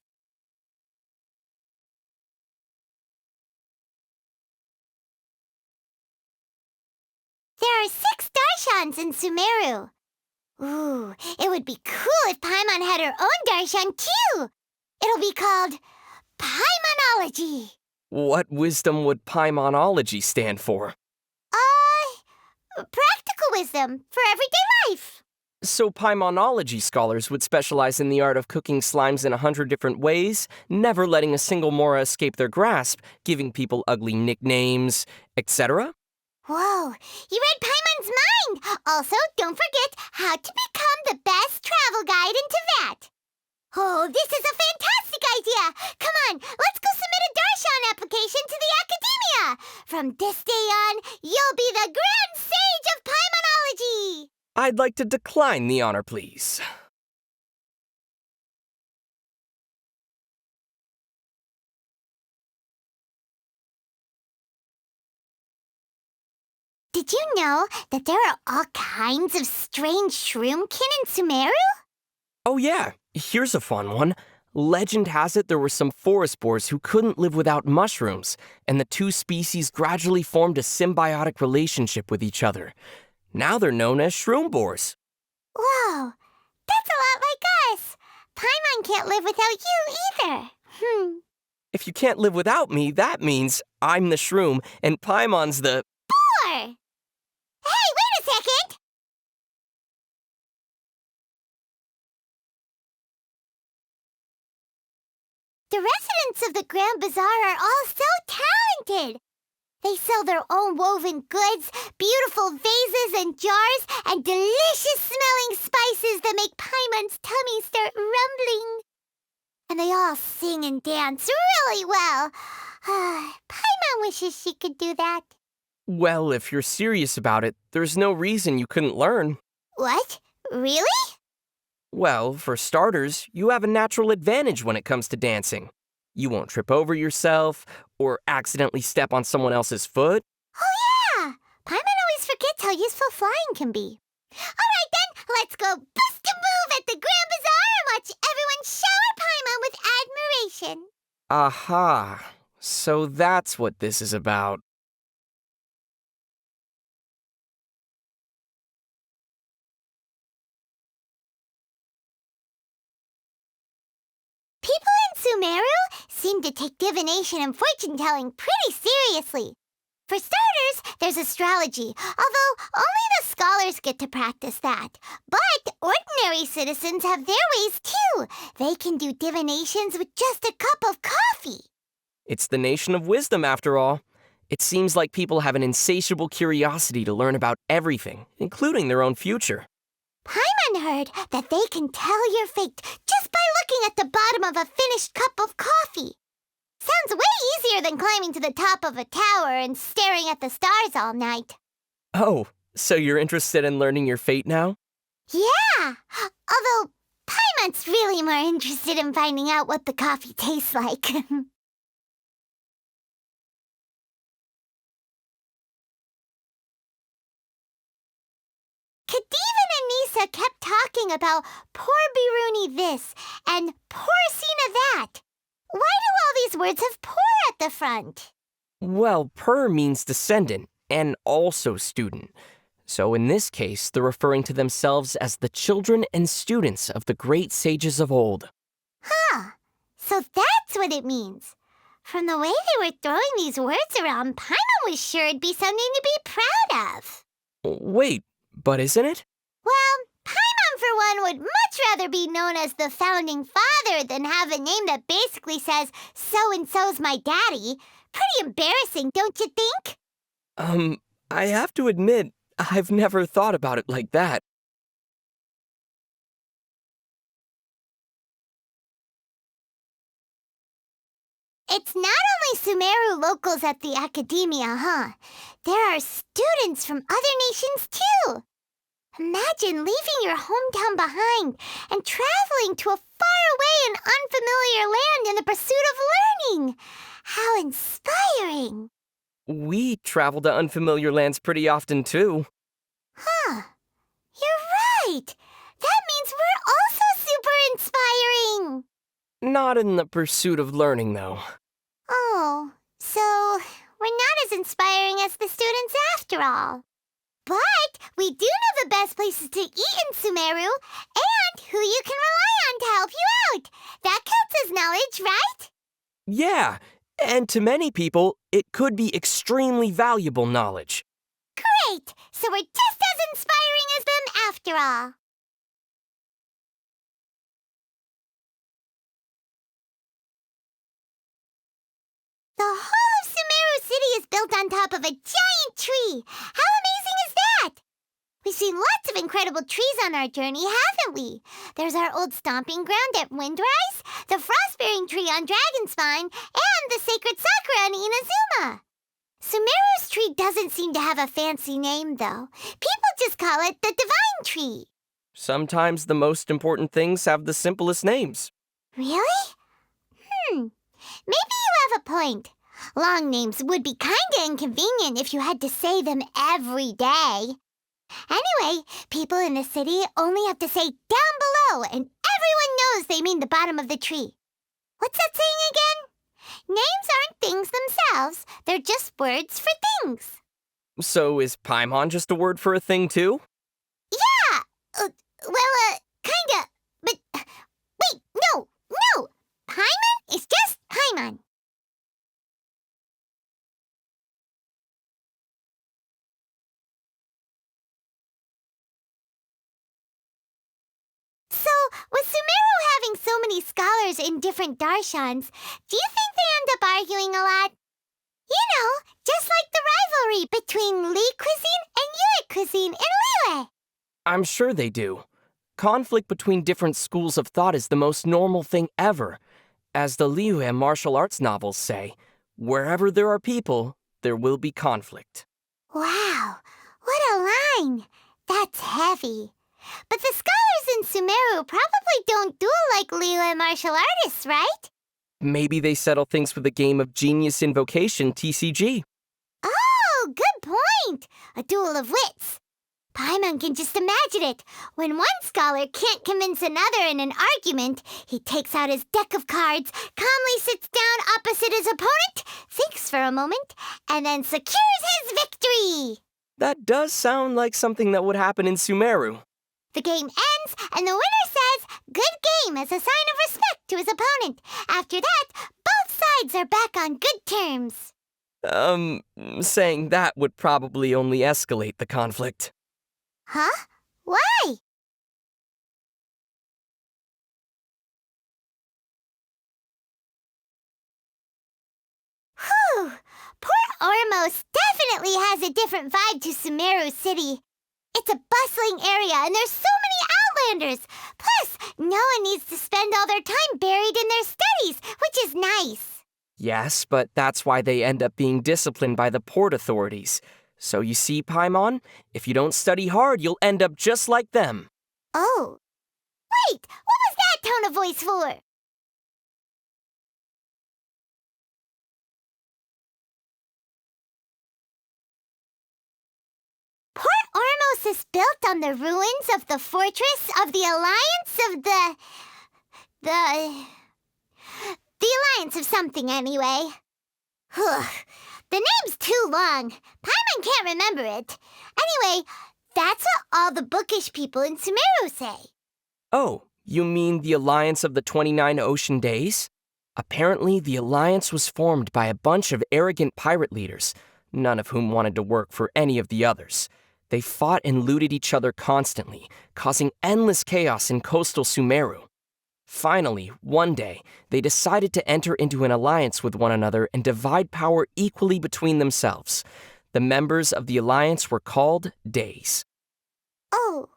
There are 6 Darshans in Sumeru. Ooh, it would be cool if Paimon had her own Darshan too. It'll be called Paimonology. What wisdom would Paimonology stand for? Practical wisdom for everyday life. So Paimonology scholars would specialize in the art of cooking slimes in 100 different ways, never letting a single Mora escape their grasp, giving people ugly nicknames, etc.? Whoa, you read Paimon's mind! Also, don't forget how to become the best travel guide in Tibet. Oh, this is a fantastic idea! Come on, let's go submit a Darshan application to the Academia! From this day on, you'll be the Grand Sage of Paimonology! I'd like to decline the honor, please. Did you know that there are all kinds of strange shroomkin in Sumeru? Oh yeah, here's a fun one. Legend has it there were some forest boars who couldn't live without mushrooms, and the two species gradually formed a symbiotic relationship with each other. Now they're known as shroom boars. Whoa, that's a lot like us. Paimon can't live without you either. If you can't live without me, that means I'm the shroom and Paimon's the... Hey, wait a second! The residents of the Grand Bazaar are all so talented! They sell their own woven goods, beautiful vases and jars, and delicious-smelling spices that make Paimon's tummy start rumbling. And they all sing and dance really well. Paimon wishes she could do that. Well, if you're serious about it, there's no reason you couldn't learn. What? Really? Well, for starters, you have a natural advantage when it comes to dancing. You won't trip over yourself or accidentally step on someone else's foot. Oh, yeah! Paimon always forgets how useful flying can be. All right, then, let's go boost a move at the Grand Bazaar and watch everyone shower Paimon with admiration. Aha. So that's what this is about. People in Sumeru seem to take divination and fortune-telling pretty seriously. For starters, there's astrology, although only the scholars get to practice that. But ordinary citizens have their ways too. They can do divinations with just a cup of coffee. It's the nation of wisdom, after all. It seems like people have an insatiable curiosity to learn about everything, including their own future. Paimon heard that they can tell your fate just by looking at the bottom of a finished cup of coffee. Sounds way easier than climbing to the top of a tower and staring at the stars all night. Oh, so you're interested in learning your fate now? Yeah, although Paimon's really more interested in finding out what the coffee tastes like. Khadivan and Nisa kept talking about poor Biruni this and poor Sina that. Why do all these words have poor at the front? Well, per means descendant and also student. So in this case, they're referring to themselves as the children and students of the great sages of old. Huh, so that's what it means. From the way they were throwing these words around, Paimon was sure it'd be something to be proud of. Wait, but isn't it? Well, Paimon, for one, would much rather be known as the Founding Father than have a name that basically says, so-and-so's my daddy. Pretty embarrassing, don't you think? I have to admit, I've never thought about it like that. It's not only Sumeru locals at the academia, huh? There are students from other nations, too. Imagine leaving your hometown behind and traveling to a faraway and unfamiliar land in the pursuit of learning. How inspiring! We travel to unfamiliar lands pretty often, too. Huh. You're right. That means we're also super inspiring. Not in the pursuit of learning, though. Oh, so we're not as inspiring as the students after all. But we do know the best places to eat in Sumeru and who you can rely on to help you out. That counts as knowledge, right? Yeah, and to many people, it could be extremely valuable knowledge. Great! So we're just as inspiring as them after all. The whole of Sumeru City is built on top of a giant tree. How amazing is that? We've seen lots of incredible trees on our journey, haven't we? There's our old stomping ground at Windrise, the frost-bearing tree on Dragonspine, and the sacred sakura on Inazuma. Sumeru's tree doesn't seem to have a fancy name, though. People just call it the Divine Tree. Sometimes the most important things have the simplest names. Really? Maybe you have a point. Long names would be kinda inconvenient if you had to say them every day. Anyway, people in the city only have to say down below, and everyone knows they mean the bottom of the tree. What's that saying again? Names aren't things themselves. They're just words for things. So is Paimon just a word for a thing, too? Yeah! Kinda. But, wait, no! Paimon is just Paimon. many scholars in different darshans, do you think they end up arguing a lot? You know, just like the rivalry between Lee cuisine and Yue cuisine in Liyue. I'm sure they do. Conflict between different schools of thought is the most normal thing ever. As the Liyue martial arts novels say, wherever there are people, there will be conflict. Wow, what a line! That's heavy. But the scholars in Sumeru probably don't duel like Liyue martial artists, right? Maybe they settle things with a game of Genius Invocation TCG. Oh, good point! A duel of wits. Paimon can just imagine it. When one scholar can't convince another in an argument, he takes out his deck of cards, calmly sits down opposite his opponent, thinks for a moment, and then secures his victory. That does sound like something that would happen in Sumeru. The game ends, and the winner says, "Good game," as a sign of respect to his opponent. After that, both sides are back on good terms. Saying that would probably only escalate the conflict. Huh? Why? Whew! Port Ormos definitely has a different vibe to Sumeru City. It's a bustling area, and there's so many Outlanders. Plus, no one needs to spend all their time buried in their studies, which is nice. Yes, but that's why they end up being disciplined by the port authorities. So you see, Paimon, if you don't study hard, you'll end up just like them. Oh. Wait, what was that tone of voice for? Port Ormos is built on the ruins of the fortress of the Alliance of the Alliance of something, anyway. The name's too long. Paimon can't remember it. Anyway, that's what all the bookish people in Sumeru say. Oh, you mean the Alliance of the 29 Ocean Days? Apparently, the Alliance was formed by a bunch of arrogant pirate leaders, none of whom wanted to work for any of the others. They fought and looted each other constantly, causing endless chaos in coastal Sumeru. Finally, one day, they decided to enter into an alliance with one another and divide power equally between themselves. The members of the alliance were called Days. Oh,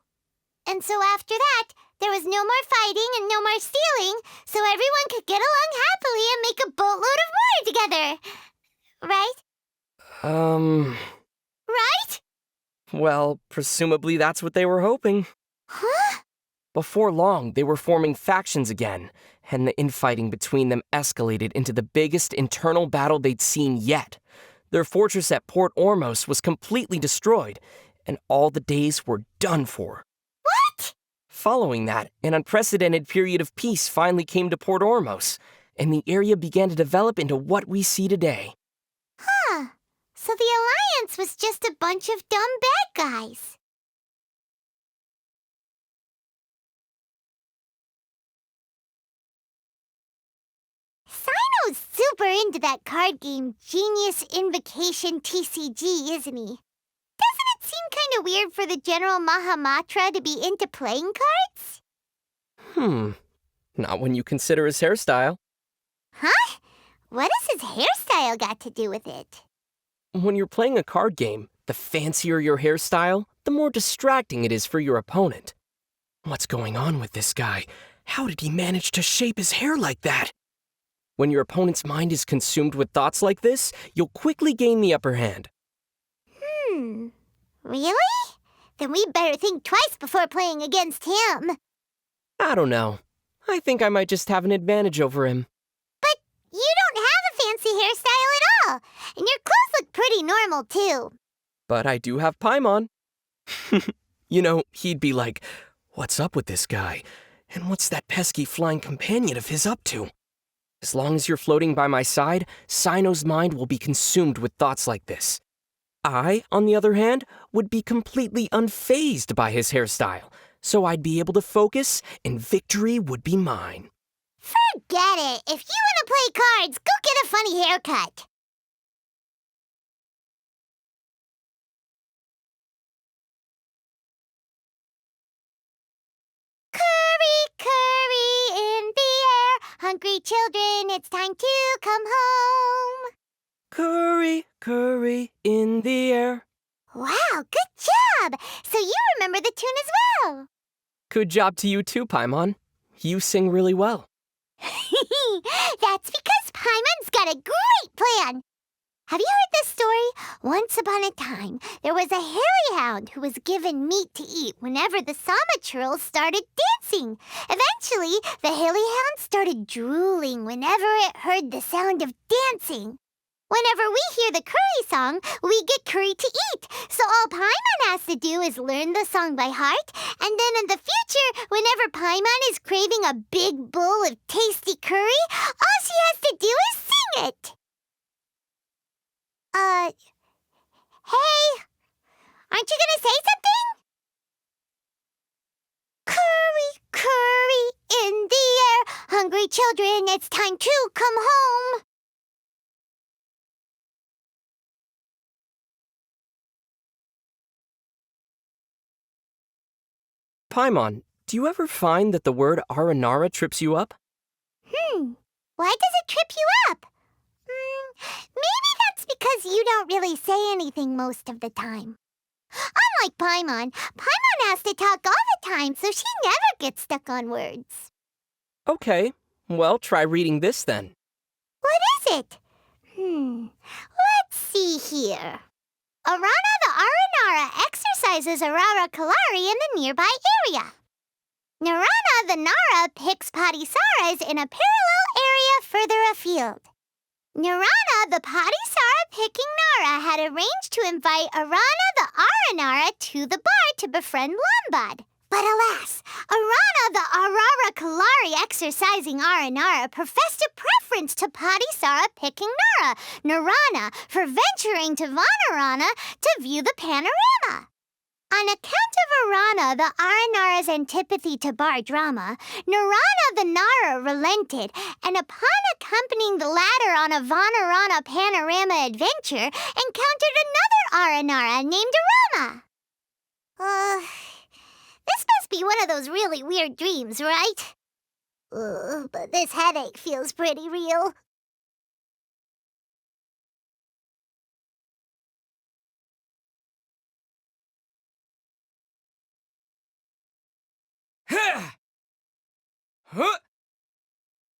and so after that, there was no more fighting and no more stealing, so everyone could get along happily and make a boatload of more together. Right? Right? Well, presumably that's what they were hoping. Huh? Before long, they were forming factions again, and the infighting between them escalated into the biggest internal battle they'd seen yet. Their fortress at Port Ormos was completely destroyed, and all the Days were done for. What? Following that, an unprecedented period of peace finally came to Port Ormos, and the area began to develop into what we see today. Huh. So the Alliance was just a bunch of dumb bad guys. Sino's super into that card game, Genius Invocation TCG, isn't he? Doesn't it seem kind of weird for the General Mahamatra to be into playing cards? Not when you consider his hairstyle. Huh? What has his hairstyle got to do with it? When you're playing a card game, the fancier your hairstyle, the more distracting it is for your opponent. What's going on with this guy? How did he manage to shape his hair like that? When your opponent's mind is consumed with thoughts like this, you'll quickly gain the upper hand. Really? Then we'd better think twice before playing against him. I don't know. I think I might just have an advantage over him. But you don't have a fancy hairstyle at all, and your clothes look pretty normal, too. But I do have Paimon. You know, he'd be like, "What's up with this guy? And what's that pesky flying companion of his up to?" As long as you're floating by my side, Sino's mind will be consumed with thoughts like this. I, on the other hand, would be completely unfazed by his hairstyle, so I'd be able to focus, and victory would be mine. Forget it. If you want to play cards, go get a funny haircut. Curry, curry in the air. Hungry children, it's time to come home. Curry, curry in the air. Wow, good job! So you remember the tune as well. Good job to you too, Paimon. You sing really well. That's because Paimon's got a great plan. Have you heard this story? Once upon a time, there was a hairy hound who was given meat to eat whenever the Sama churls started dancing. Eventually, the hairy hound started drooling whenever it heard the sound of dancing. Whenever we hear the curry song, we get curry to eat. So all Paimon has to do is learn the song by heart, and then in the future, whenever Paimon is craving a big bowl of tasty curry, all she has to do is sing it. Hey, aren't you gonna say something? Curry, curry in the air. Hungry children, it's time to come home. Paimon, do you ever find that the word Aranara trips you up? Why does it trip you up? Maybe that's because you don't really say anything most of the time. Unlike Paimon, Paimon has to talk all the time, so she never gets stuck on words. Okay, well, try reading this then. What is it? Let's see here. Arana the Aranara exercises Aurora Kalari in the nearby area. Narana the Nara picks Padisaras in a parallel area further afield. Narana the Padisara picking Nara had arranged to invite Arana the Aranara to the bar to befriend Lombard. But alas, Arana the Aurora Kalari exercising Aranara professed a preference to Padisara picking Narana for venturing to Vanarana to view the panorama. On account of Arana the Aranara's antipathy to bar drama, Narana the Nara relented, and upon accompanying the latter on a Vanarana panorama adventure, encountered another Aranara named Arama. This must be one of those really weird dreams, right? But this headache feels pretty real.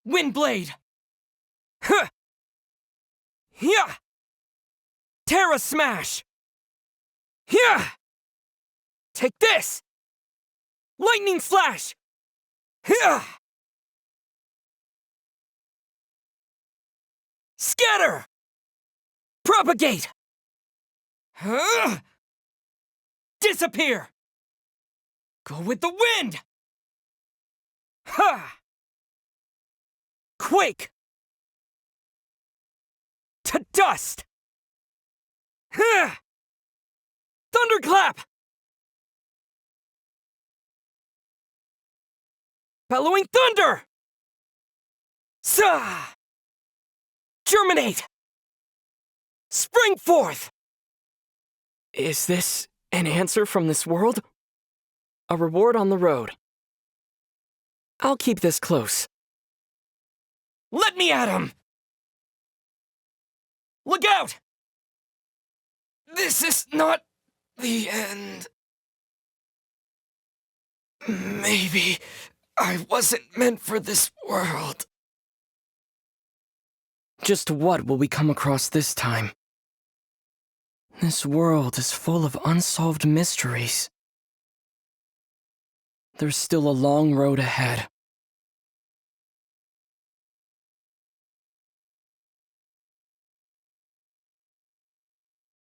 Windblade! Terra Smash! Take this! Lightning Slash! Scatter! Propagate! Disappear! Go with the wind! Quake! To dust! Thunderclap! Bellowing thunder! Sa! Germinate! Spring forth! Is this an answer from this world? A reward on the road. I'll keep this close. Let me at him! Look out! This is not the end. Maybe I wasn't meant for this world. Just what will we come across this time? This world is full of unsolved mysteries. There's still a long road ahead.